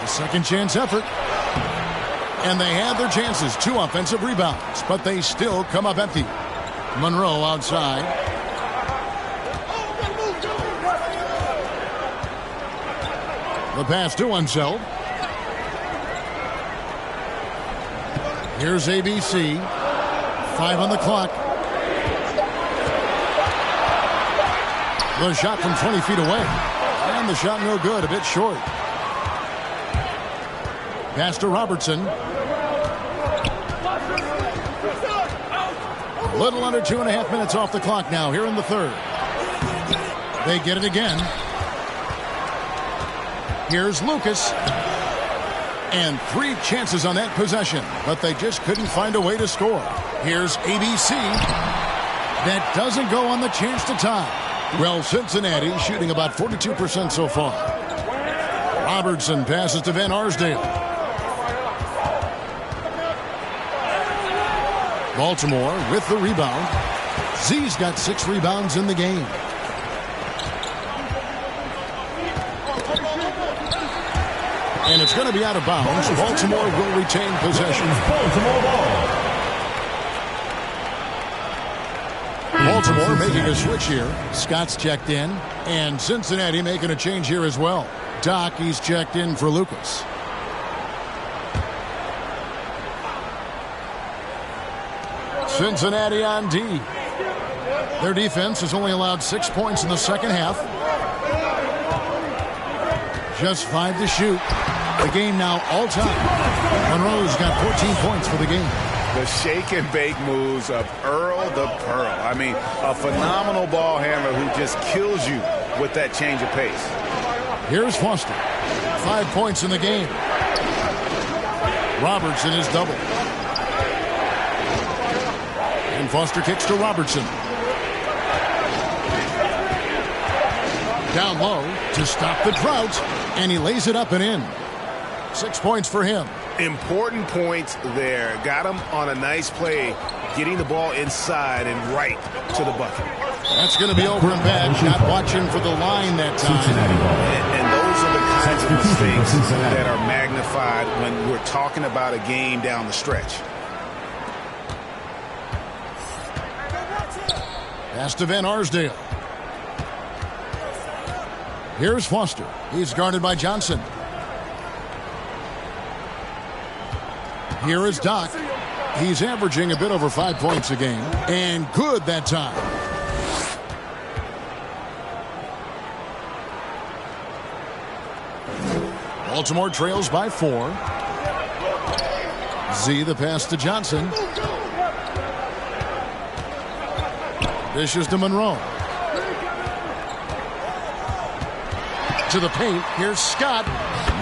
Speaker 5: A second chance effort. And they had their chances. 2 offensive rebounds, but they still come up empty. Monroe outside. The pass to Unseld. Here's ABC. 5 on the clock. The shot from 20 feet away. And the shot no good, a bit short. Pass to Robertson. A little under 2.5 minutes off the clock now here in the third. They get it again. Here's Lucas. And 3 chances on that possession, but they just couldn't find a way to score. Here's ABC. That doesn't go on the chance to tie. Well, Cincinnati shooting about 42% so far. Robertson passes to Van Arsdale. Baltimore with the rebound. Z's got 6 rebounds in the game. And it's going to be out of bounds. Baltimore will retain possession. Baltimore making a switch here. Scott's checked in. And Cincinnati making a change here as well. Doc, he's checked in for Lucas. Cincinnati on D. Their defense has only allowed 6 points in the second half. Just 5 to shoot. The game now all time. Monroe's got 14 points for the game.
Speaker 6: The shake and bake moves of Earl the Pearl. I mean, a phenomenal ball handler who just kills you with that change of pace.
Speaker 5: Here's Foster. 5 points in the game. Robertson is double. And Foster kicks to Robertson. Down low to stop the drought. And he lays it up and in. 6 points for him.
Speaker 6: Important points there. Got him on a nice play, getting the ball inside and right to the bucket.
Speaker 5: That's going to be over and back. Not watching for the line that time.
Speaker 6: And those are the kinds of mistakes that are magnified when we're talking about a game down the stretch.
Speaker 5: Pass to Van Arsdale. Here's Foster. He's guarded by Johnson. Here is Doc. He's averaging a bit over 5 points a game. And good that time. Baltimore trails by 4. Z the pass to Johnson. Dishes to Monroe. To the paint. Here's Scott.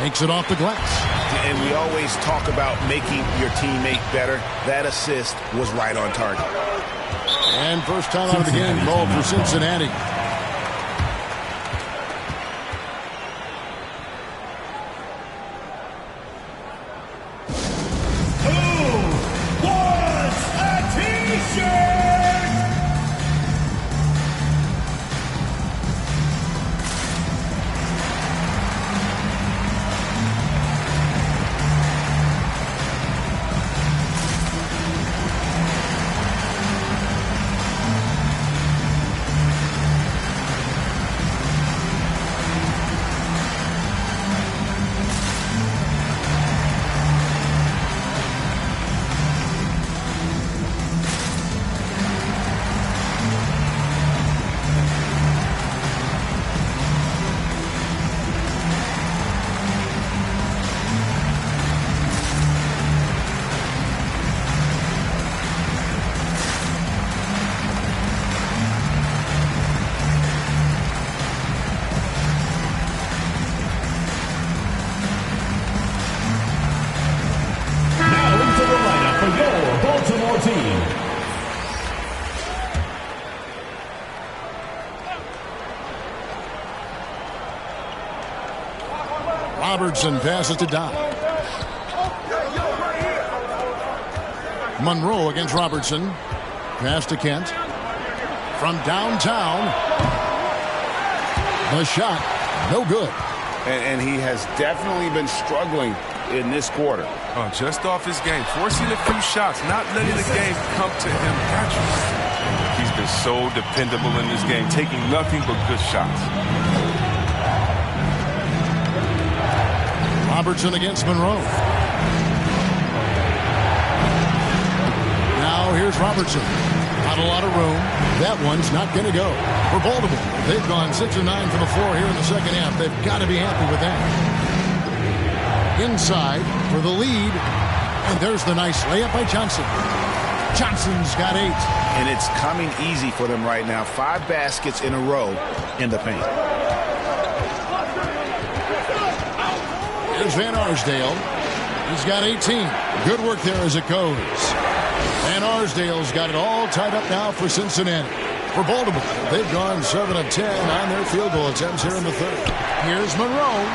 Speaker 5: Makes it off the glass.
Speaker 6: And we always talk about making your teammate better. That assist was right on target.
Speaker 5: And first time out of the game called for Cincinnati.
Speaker 9: Who wants a t-shirt?
Speaker 5: Robertson passes to Doc. Monroe against Robertson. Pass to Kent. From downtown. The shot, no good.
Speaker 6: And he has definitely been struggling in this quarter.
Speaker 7: Just off his game, forcing a few shots, not letting the game come to him naturally. He's been so dependable in this game, taking nothing but good shots.
Speaker 5: Robertson against Monroe. Now here's Robertson. Not a lot of room. That one's not going to go. For Baltimore, they've gone 6 of 9 from the floor here in the second half. They've got to be happy with that. Inside for the lead. And there's the nice layup by Johnson. Johnson's got 8.
Speaker 6: And it's coming easy for them right now. 5 baskets in a row in the paint. Here's
Speaker 5: Van Arsdale. He's got 18. Good work there as it goes. And And Arsdale's got it all tied up now for Cincinnati. For Baltimore, they've gone 7 of 10 on their field goal attempts here in the third. Here's Monroe.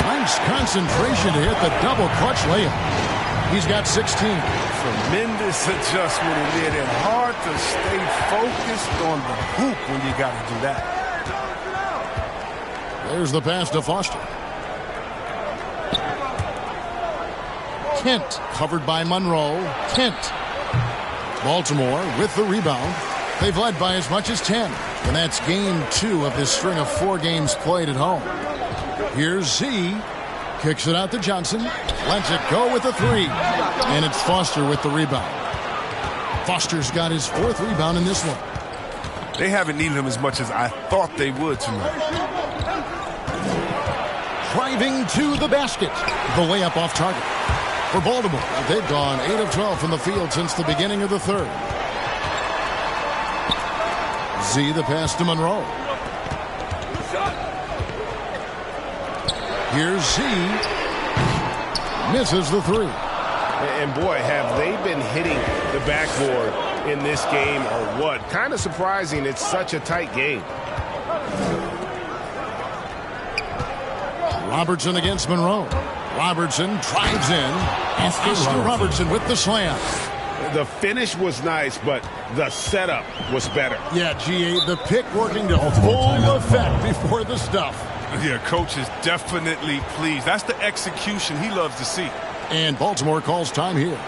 Speaker 5: Nice concentration to hit the double clutch layup. He's got 16.
Speaker 7: Tremendous adjustment in there. And hard to stay focused on the hoop when you got to do that.
Speaker 5: There's the pass to Foster. Kent covered by Monroe. Kent. Baltimore with the rebound. They've led by as much as 10. And that's game 2 of this string of 4 games played at home. Here's Z. Kicks it out to Johnson. Lets it go with a 3. And it's Foster with the rebound. Foster's got his 4th rebound in this one.
Speaker 7: They haven't needed him as much as I thought they would tonight.
Speaker 5: Driving to the basket. The layup off target. For Baltimore, they've gone 8 of 12 from the field since the beginning of the third. Z, the pass to Monroe. Here's Z. Misses the 3.
Speaker 8: And boy, have they been hitting the backboard in this game or what? Kind of surprising. It's such a tight game.
Speaker 5: Robertson against Monroe. Robertson drives in. Oscar Robertson with the slam.
Speaker 8: The finish was nice, but the setup was better.
Speaker 5: Yeah, GA, the pick working to full effect before the stuff.
Speaker 7: Yeah, coach is definitely pleased. That's the execution he loves to see.
Speaker 5: And Baltimore calls time here.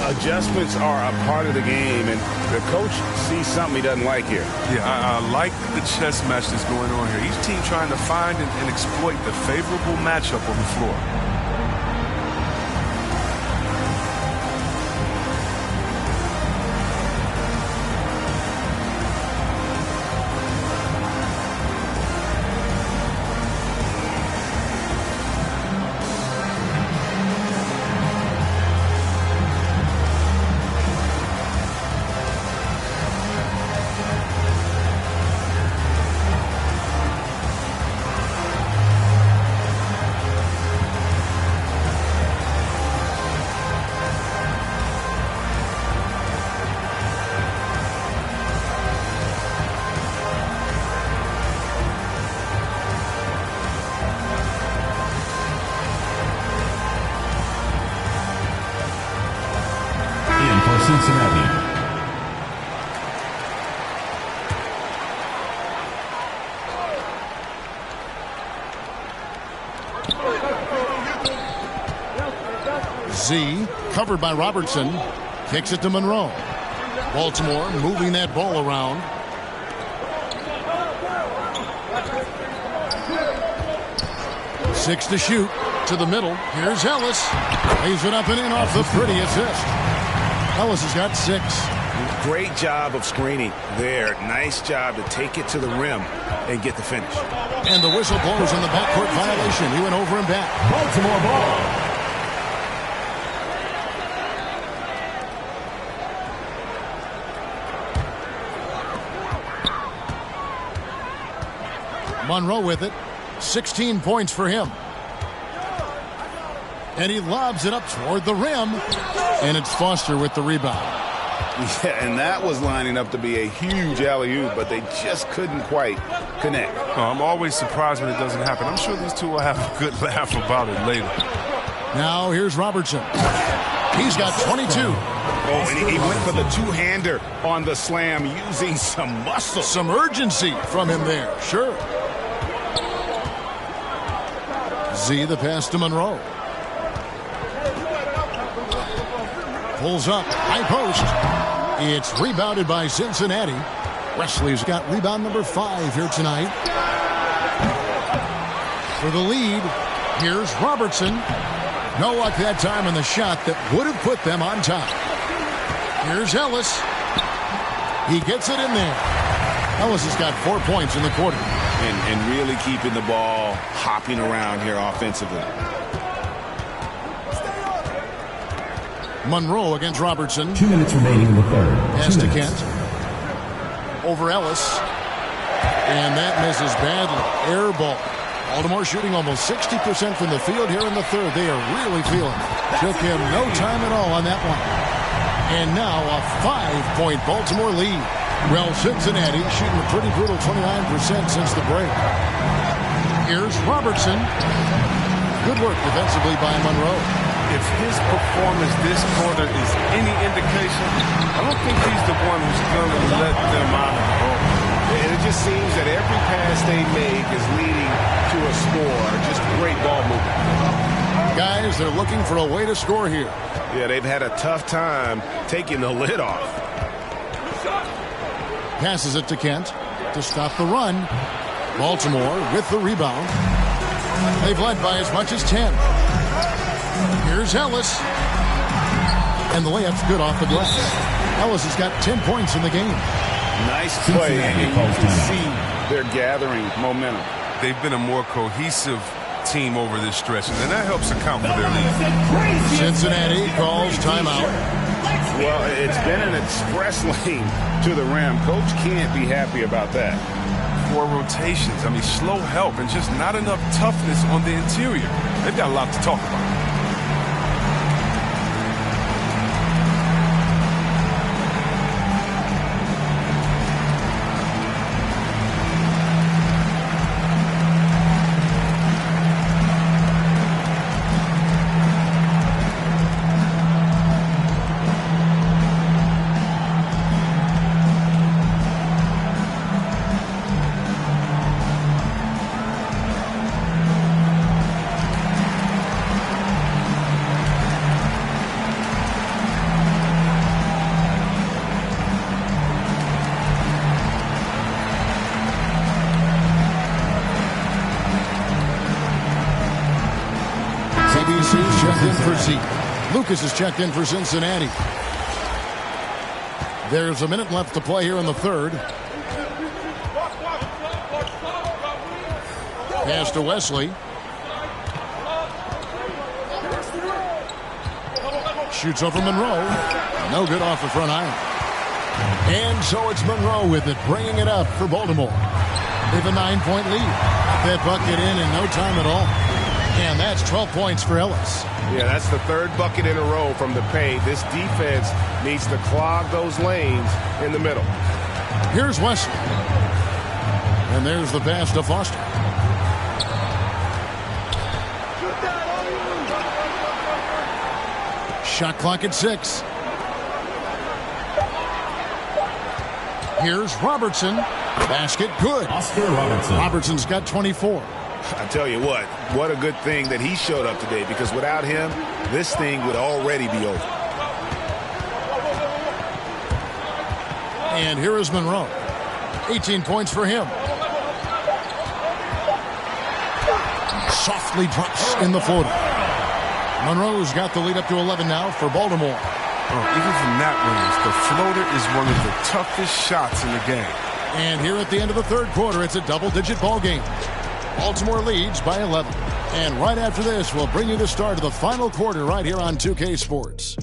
Speaker 8: Adjustments are a part of the game, and the coach sees something he doesn't like here.
Speaker 7: Yeah, I like the chess match that's going on here. Each team trying to find and exploit the favorable matchup on the floor.
Speaker 9: Cincinnati.
Speaker 5: Z, covered by Robertson, kicks it to Monroe. Baltimore moving that ball around. Six to shoot, to the middle. Here's Ellis. Lays it up and in off the pretty assist. Ellis has got 6.
Speaker 8: Great job of screening there. Nice job to take it to the rim and get the finish.
Speaker 5: And the whistle blows on the backcourt violation. He went over and back.
Speaker 9: Baltimore ball.
Speaker 5: Monroe with it. 16 points for him. And he lobs it up toward the rim. And it's Foster with the rebound.
Speaker 8: Yeah, and that was lining up to be a huge alley-oop, but they just couldn't quite connect.
Speaker 7: Oh, I'm always surprised when it doesn't happen. I'm sure these two will have a good laugh about it later.
Speaker 5: Now here's Robertson. He's got 22.
Speaker 8: Oh, and he went for the two-hander on the slam using some muscle.
Speaker 5: Some urgency from him there, sure. Z, the pass to Monroe. Pulls up, high post. It's rebounded by Cincinnati. Wesley's got rebound number 5 here tonight. For the lead, here's Robertson. No luck that time on the shot that would have put them on top. Here's Ellis. He gets it in there. Ellis has got 4 points in the quarter.
Speaker 8: And really keeping the ball hopping around here offensively.
Speaker 5: Monroe against Robertson.
Speaker 9: 2 minutes remaining in the third.
Speaker 5: Pass to Kent. Over Ellis. And that misses badly. Air ball. Baltimore shooting almost 60% from the field here in the third. They are really feeling it. Took him no time at all on that one. And now a 5-point Baltimore lead. Well, Cincinnati shooting a pretty brutal 29% since the break. Here's Robertson. Good work defensively by Monroe.
Speaker 7: If his performance this quarter is any indication, I don't think he's the one who's going to let them out of the ball.
Speaker 8: And it just seems that every pass they make is leading to a score. Just great ball movement.
Speaker 5: Guys, they're looking for a way to score here.
Speaker 8: Yeah, they've had a tough time taking the lid off.
Speaker 5: Passes it to Kent to stop the run. Baltimore with the rebound. They've led by as much as 10. Here's Ellis. And the layup's good off the glass. Ellis has got 10 points in the game.
Speaker 8: Nice play, and you can see they're gathering momentum.
Speaker 7: They've been a more cohesive team over this stretch, and that helps account for their lead.
Speaker 5: Cincinnati calls timeout.
Speaker 8: Well, it's been an express lane to the rim. Coach can't be happy about that.
Speaker 7: 4 rotations. I mean, slow help and just not enough toughness on the interior. They've got a lot to talk about.
Speaker 5: Lucas is checked in for Cincinnati. There's a minute left to play here in the third. Pass to Wesley. Shoots over Monroe. No good off the front iron. And so it's Monroe with it, bringing it up for Baltimore. They have a 9-point lead. That bucket in no time at all. And that's 12 points for Ellis.
Speaker 8: Yeah, that's the third bucket in a row from the paint. This defense needs to clog those lanes in the middle.
Speaker 5: Here's Wesley. And there's the pass to Foster. Shot clock at 6. Here's Robertson. Basket good.
Speaker 9: Oscar Robertson.
Speaker 5: Robertson's got 24.
Speaker 8: I tell you what a good thing that he showed up today, because without him, this thing would already be over.
Speaker 5: And here is Monroe. 18 points for him. Softly drops in the floater. Monroe's got the lead up to 11 now for Baltimore.
Speaker 7: Even from that range, the floater is one of the toughest shots in the game.
Speaker 5: And here at the end of the third quarter, it's a double-digit ball game. Baltimore leads by 11. And right after this, we'll bring you the start of the final quarter right here on 2K Sports.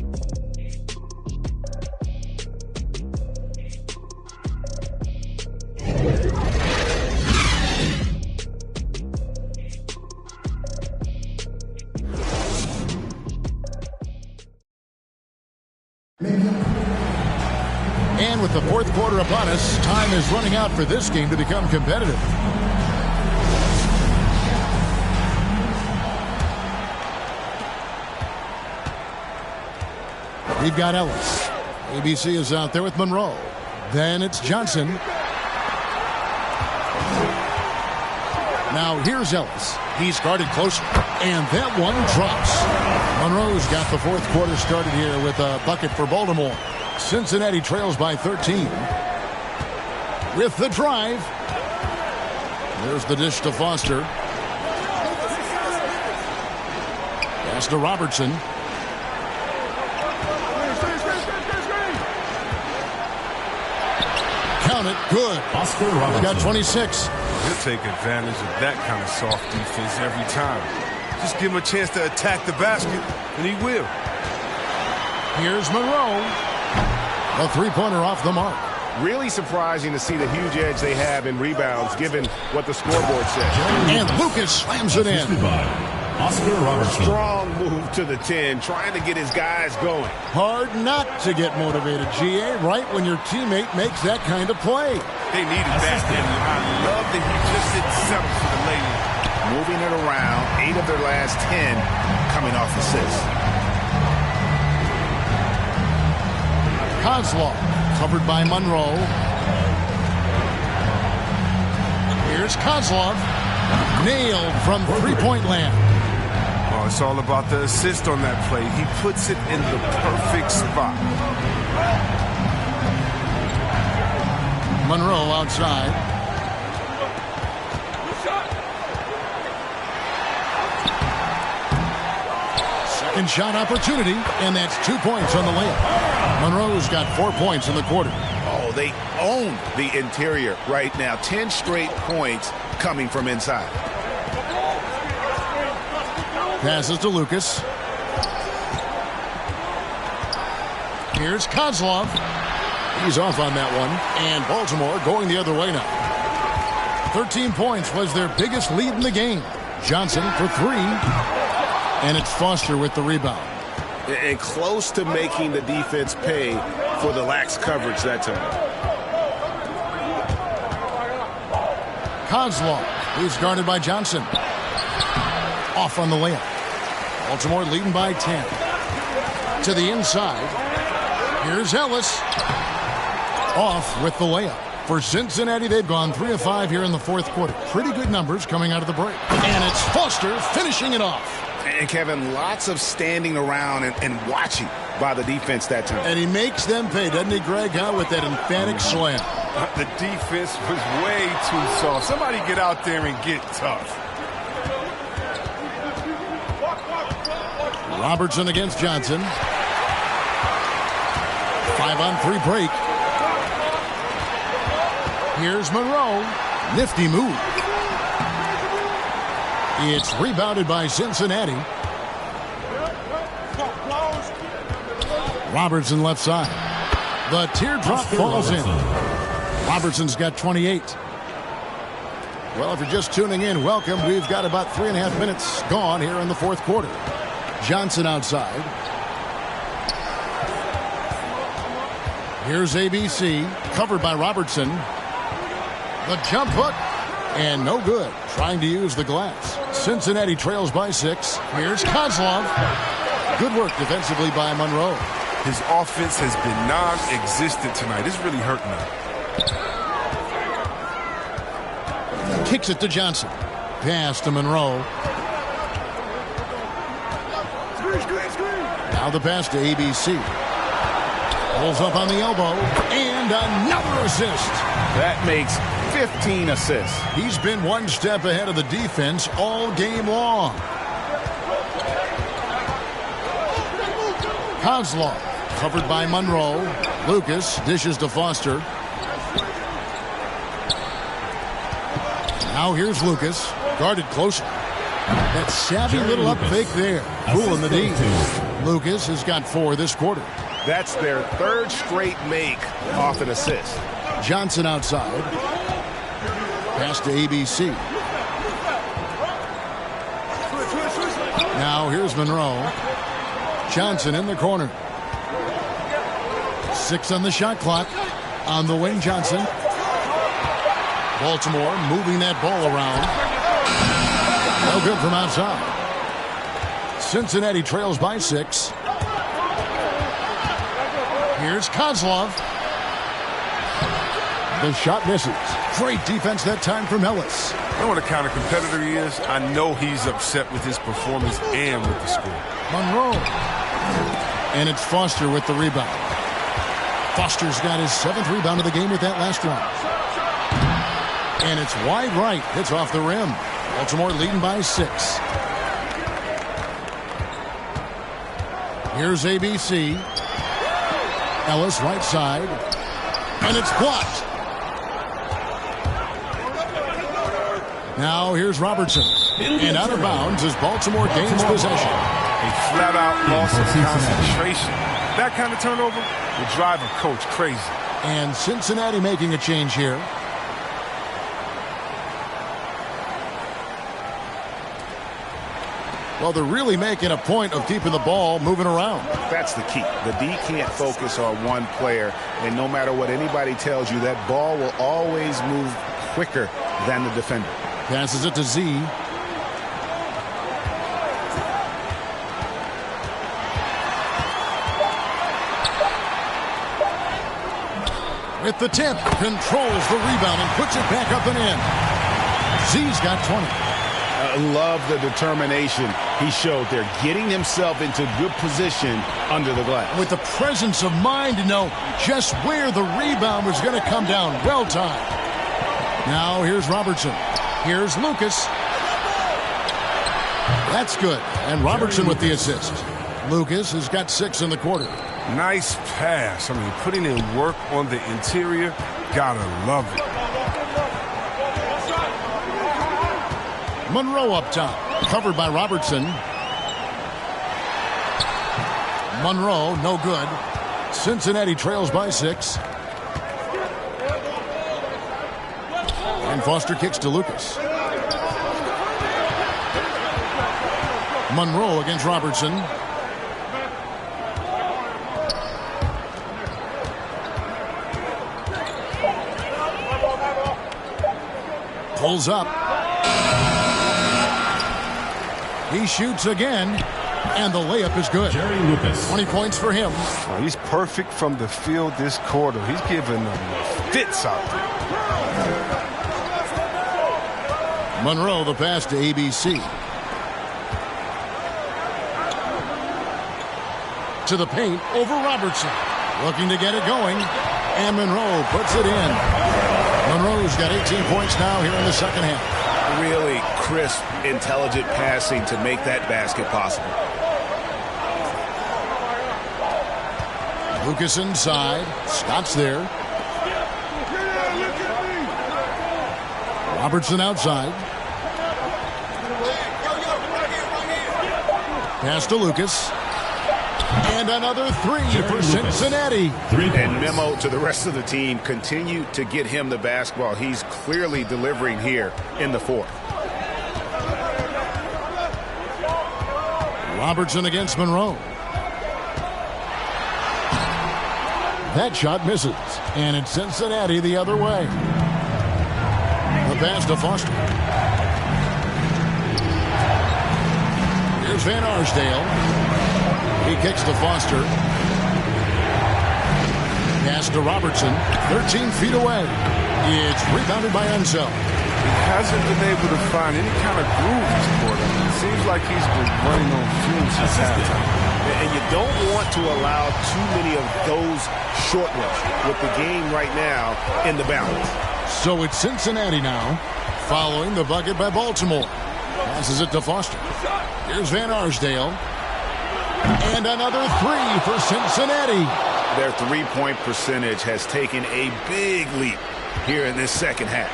Speaker 5: And with the fourth quarter upon us, time is running out for this game to become competitive. We've got Ellis. ABC is out there with Monroe. Then it's Johnson. Now here's Ellis. He's guarded closer. And that one drops. Monroe's got the fourth quarter started here with a bucket for Baltimore. Cincinnati trails by 13. With the drive. There's the dish to Foster. Pass to Robertson. Count it. Good.
Speaker 9: Oscar Robertson.
Speaker 5: Got 26.
Speaker 7: He'll take advantage of that kind of soft defense every time. Just give him a chance to attack the basket, and he will.
Speaker 5: Here's Monroe. A three-pointer off the mark.
Speaker 8: Really surprising to see the huge edge they have in rebounds, given what the scoreboard says.
Speaker 5: And Lucas slams it in.
Speaker 8: Strong move to the 10, trying to get his guys going.
Speaker 5: Hard not to get motivated, GA, right when your teammate makes that kind of play.
Speaker 7: They needed that, and I love that he just didn't settle for the lay-in.
Speaker 6: Moving it around, 8 of their last 10 coming off assists.
Speaker 5: Kozlov, covered by Monroe. Here's Kozlov, nailed from three-point land.
Speaker 7: Oh, it's all about the assist on that play. He puts it in the perfect spot.
Speaker 5: Monroe outside. Second shot opportunity, and that's 2 points on the layup. Monroe's got 4 points in the quarter.
Speaker 6: Oh, they own the interior right now. 10 straight points coming from inside.
Speaker 5: Passes to Lucas. Here's Kozlov. He's off on that one. And Baltimore going the other way now. 13 points was their biggest lead in the game. Johnson for 3. And it's Foster with the rebound.
Speaker 6: And close to making the defense pay for the lax coverage that time.
Speaker 5: Kozlov. He's guarded by Johnson. Off on the layup. Baltimore leading by 10. To the inside. Here's Ellis. Off with the layup. For Cincinnati, they've gone 3 of 5 here in the fourth quarter. Pretty good numbers coming out of the break. And it's Foster finishing it off.
Speaker 6: And Kevin, lots of standing around and watching by the defense that time.
Speaker 5: And he makes them pay, doesn't he, Greg, with that emphatic slam.
Speaker 7: The defense was way too soft. Somebody get out there and get tough.
Speaker 5: Robertson against Johnson. 5-on-3 break. Here's Monroe. Nifty move. It's rebounded by Cincinnati. Robertson left side. The teardrop falls in. Robertson's got 28. Well, if you're just tuning in, welcome. We've got about 3.5 minutes gone here in the fourth quarter. Johnson outside. Here's ABC, covered by Robertson. The jump hook, and no good. Trying to use the glass. Cincinnati trails by 6. Here's Kozlov. Good work defensively by Monroe.
Speaker 7: His offense has been non-existent tonight. It's really hurting him.
Speaker 5: Kicks it to Johnson. Pass to Monroe. Now the pass to ABC. Pulls up on the elbow. And another assist.
Speaker 6: That makes 15 assists.
Speaker 5: He's been one step ahead of the defense all game long. Kozlov, covered by Monroe. Lucas dishes to Foster. Now here's Lucas, guarded closer. That savvy little up fake there, fooling the D. Lucas has got 4 this quarter.
Speaker 6: That's their 3rd straight make off an assist.
Speaker 5: Johnson outside. Pass to ABC. Now here's Monroe. Johnson in the corner. 6 on the shot clock. On the wing, Johnson. Baltimore moving that ball around. No good from outside. Cincinnati trails by 6. Here's Kozlov. The shot misses. Great defense that time from Ellis.
Speaker 7: You know what a kind of competitor he is? I know he's upset with his performance and with the score.
Speaker 5: Monroe. And it's Foster with the rebound. Foster's got his 7th rebound of the game with that last one. And it's wide right. Hits off the rim. Baltimore leading by 6. Here's ABC. Ellis right side. And it's blocked. Now here's Robertson. And out of bounds as Baltimore gains possession.
Speaker 7: A flat-out loss of concentration. That kind of turnover will drive a coach crazy.
Speaker 5: And Cincinnati making a change here. Well, they're really making a point of keeping the ball moving around.
Speaker 6: That's the key. The D can't focus on one player, and no matter what anybody tells you, that ball will always move quicker than the defender.
Speaker 5: Passes it to Z. With the tip, controls the rebound and puts it back up and in. Z's got 20.
Speaker 6: I love the determination he showed there, getting himself into good position under the glass.
Speaker 5: With the presence of mind to know just where the rebound was going to come down. Well timed. Now here's Robertson. Here's Lucas. That's good. And Robertson with the assist. Lucas has got 6 in the quarter.
Speaker 7: Nice pass. I mean, putting in work on the interior. Gotta love it.
Speaker 5: Monroe up top. Covered by Robertson. Monroe, no good. Cincinnati trails by 6. And Foster kicks to Lucas. Monroe against Robertson. Pulls up. He shoots again, and the layup is good. 20 points for him.
Speaker 7: Oh, he's perfect from the field this quarter. He's giving them fits out there.
Speaker 5: Monroe, the pass to ABC. To the paint over Robertson. Looking to get it going. And Monroe puts it in. Monroe's got 18 points now here in the second half.
Speaker 6: Really crisp, intelligent passing to make that basket possible.
Speaker 5: Lucas inside. Scott's there. Robertson outside. Pass to Lucas. And another 3 for Cincinnati.
Speaker 6: And memo to the rest of the team, continue to get him the basketball. He's clearly delivering here in the fourth.
Speaker 5: Robertson against Monroe. That shot misses. And it's Cincinnati the other way. The pass to Foster. Here's Van Arsdale. He kicks to Foster. Pass to Robertson. 13 feet away. It's rebounded by Unseld.
Speaker 7: He hasn't been able to find any kind of groove this quarter. It seems like he's been running on fumes since halftime.
Speaker 6: And you don't want to allow too many of those short ones with the game right now in the balance.
Speaker 5: So it's Cincinnati now, following the bucket by Baltimore. Passes it to Foster. Here's Van Arsdale. And another 3 for Cincinnati.
Speaker 6: Their three-point percentage has taken a big leap here in this second half.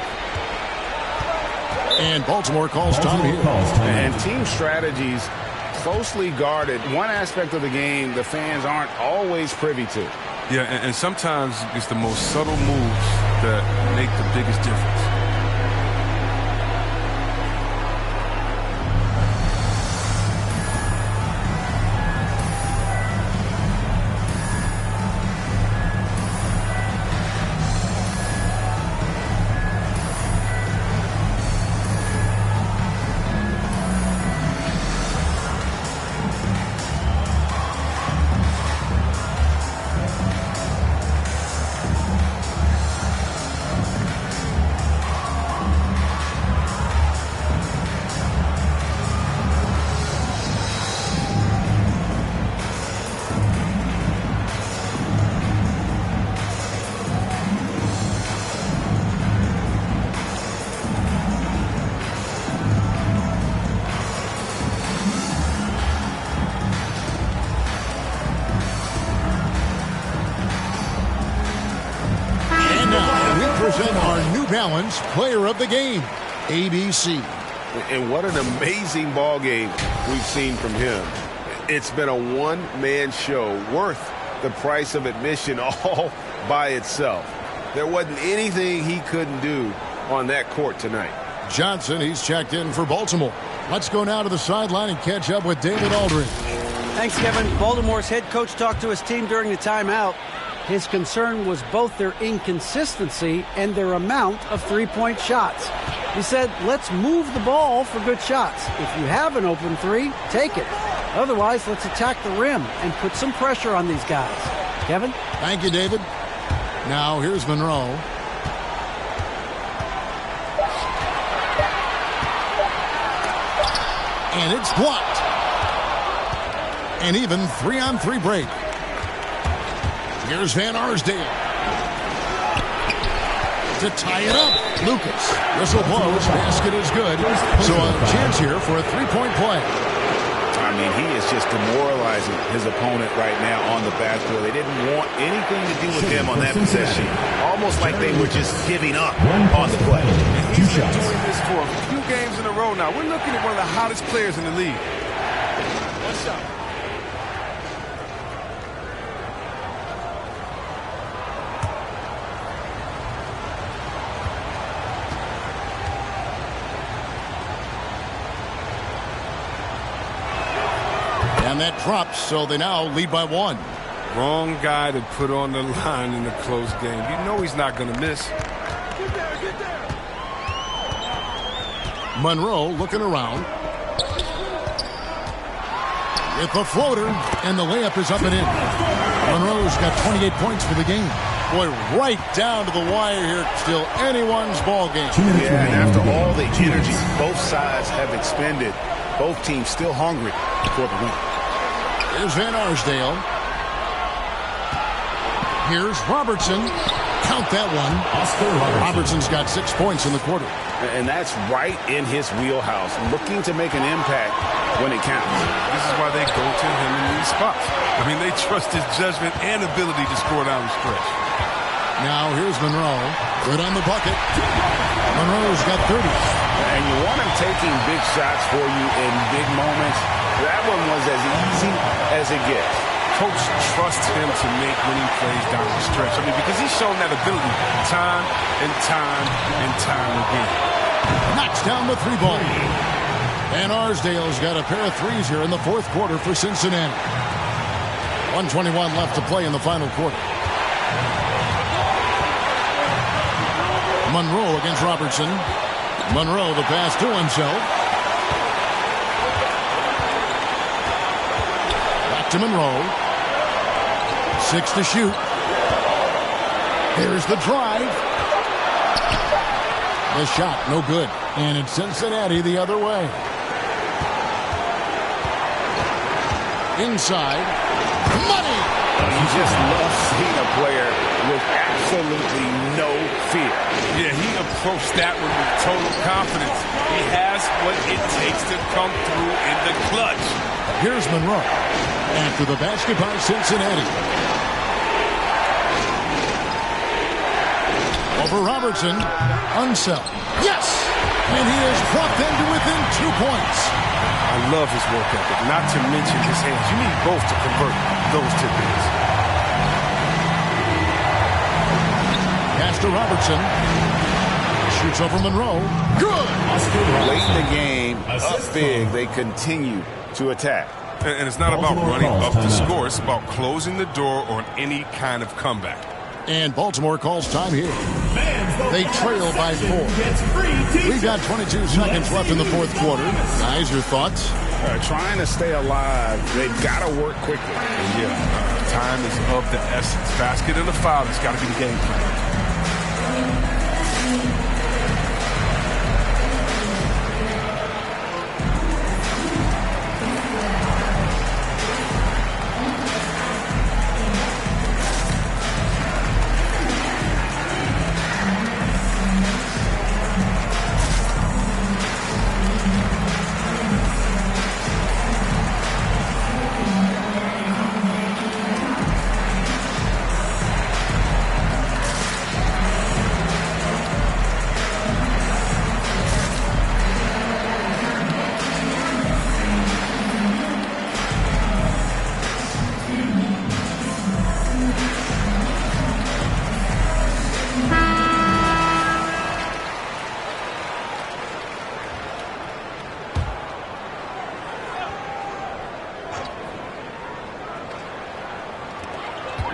Speaker 5: And Baltimore calls time here.
Speaker 6: And team strategies closely guarded. One aspect of the game the fans aren't always privy to.
Speaker 7: Yeah, and sometimes it's the most subtle moves that make the biggest difference.
Speaker 5: Balance player of the game, ABC.
Speaker 8: And what an amazing ball game we've seen from him. It's been a one-man show worth the price of admission all by itself. There wasn't anything he couldn't do on that court tonight.
Speaker 5: Johnson, he's checked in for Baltimore. Let's go now to the sideline and catch up with David Aldridge.
Speaker 14: Thanks, Kevin. Baltimore's head coach talked to his team during the timeout. His concern was both their inconsistency and their amount of three-point shots. He said, let's move the ball for good shots. If you have an open three, take it. Otherwise, let's attack the rim and put some pressure on these guys. Kevin?
Speaker 5: Thank you, David. Now, here's Monroe. And it's blocked. An even 3-on-3 break. Here's Van Arsdale. To tie it up, Lucas. Whistle blows, basket is good. So a chance here for a three-point play.
Speaker 6: I mean, he is just demoralizing his opponent right now on the backboard. They didn't want anything to do with him on that possession. Almost like they were just giving up on the play.
Speaker 7: And he's been doing this for a few games in a row now. We're looking at one of the hottest players in the league. What's up?
Speaker 5: And that drops, so they now lead by 1.
Speaker 7: Wrong guy to put on the line in a close game. You know he's not going to miss.
Speaker 13: Get there.
Speaker 5: Monroe looking around. With the floater, and the layup is up and in. Monroe's got 28 points for the game. Boy, right down to the wire here. Still anyone's ball game.
Speaker 6: Yeah, and after all the energy both sides have expended, both teams still hungry for the win.
Speaker 5: Here's Van Arsdale. Here's Robertson. Count that one. Robertson's got 6 points in the quarter.
Speaker 6: And that's right in his wheelhouse, looking to make an impact when it counts.
Speaker 7: This is why they go to him in these spots. I mean, they trust his judgment and ability to score down the stretch.
Speaker 5: Now here's Monroe. Good on the bucket. Monroe's got 30.
Speaker 6: And you want him taking big shots for you in big moments. That one was as easy as it gets.
Speaker 7: Coach trusts him to make winning plays down the stretch. I mean, because he's shown that ability time and time again.
Speaker 5: Knocks down the 3-ball. Van Arsdale's got a pair of threes here in the fourth quarter for Cincinnati. 1:21 left to play in the final quarter. Monroe against Robertson. Monroe the pass to himself. Back to Monroe. 6 to shoot. Here's the drive. The shot, no good. And it's Cincinnati the other way. Inside. Money!
Speaker 6: You just love seeing a player with absolutely no fear.
Speaker 7: Yeah, he approached that one with total confidence. He has what it takes to come through in the clutch.
Speaker 5: Here's Monroe. After the basket by Cincinnati. Over Robertson. Unsell. Yes! And he has dropped them to within 2 points.
Speaker 7: I love his work ethic, not to mention his hands. You need both to convert those tip-ins.
Speaker 5: Pass to Robertson. Shoots over Monroe. Good!
Speaker 6: Late in the game, up big, they continue to attack.
Speaker 7: And it's not about running up the score. It's about closing the door on any kind of comeback.
Speaker 5: And Baltimore calls time here. They trail by 4. We've got 22 seconds left in the fourth quarter. Guys, your thoughts?
Speaker 6: Trying to stay alive, they've got to work quickly.
Speaker 7: And yeah, time is of the essence. Basket and a foul, it's got to be the game plan.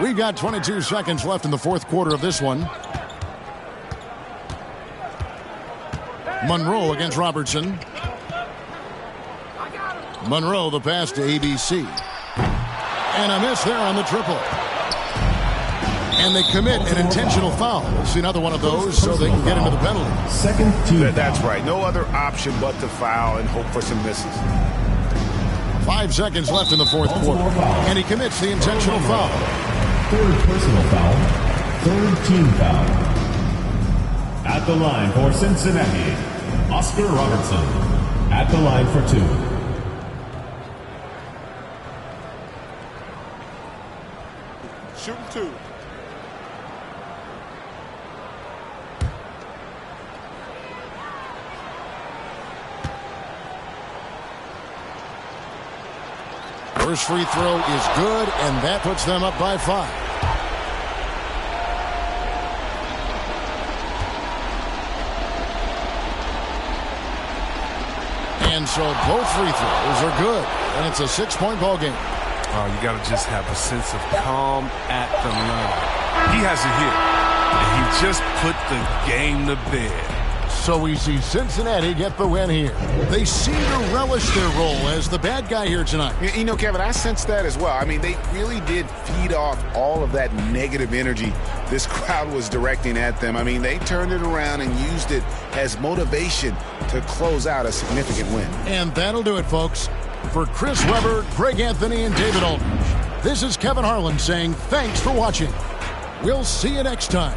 Speaker 5: We've got 22 seconds left in the fourth quarter of this one. Monroe against Robertson. Monroe, the pass to ABC. And a miss there on the triple. And they commit an intentional foul. We'll see another one of those so they can get into the penalty.
Speaker 9: Second team.
Speaker 6: That's right. No other option but to foul and hope for some misses.
Speaker 5: 5 seconds left in the fourth quarter. And he commits the intentional foul.
Speaker 9: Third personal foul. Third team foul. At the line for Cincinnati, Oscar Robertson. At the line for 2.
Speaker 7: Shooting 2.
Speaker 5: First free throw is good, and that puts them up by 5. And so both free throws are good, and it's a 6-point ball game.
Speaker 7: Oh, you got to just have a sense of calm at the line. He has a hit, and he just put the game to bed.
Speaker 5: So we see Cincinnati get the win here. They seem to relish their role as the bad guy here tonight.
Speaker 6: You know, Kevin, I sense that as well. I mean, they really did feed off all of that negative energy this crowd was directing at them. I mean, they turned it around and used it as motivation to close out a significant win.
Speaker 5: And that'll do it, folks. For Chris Webber, Greg Anthony, and David Aldridge, this is Kevin Harlan saying thanks for watching. We'll see you next time.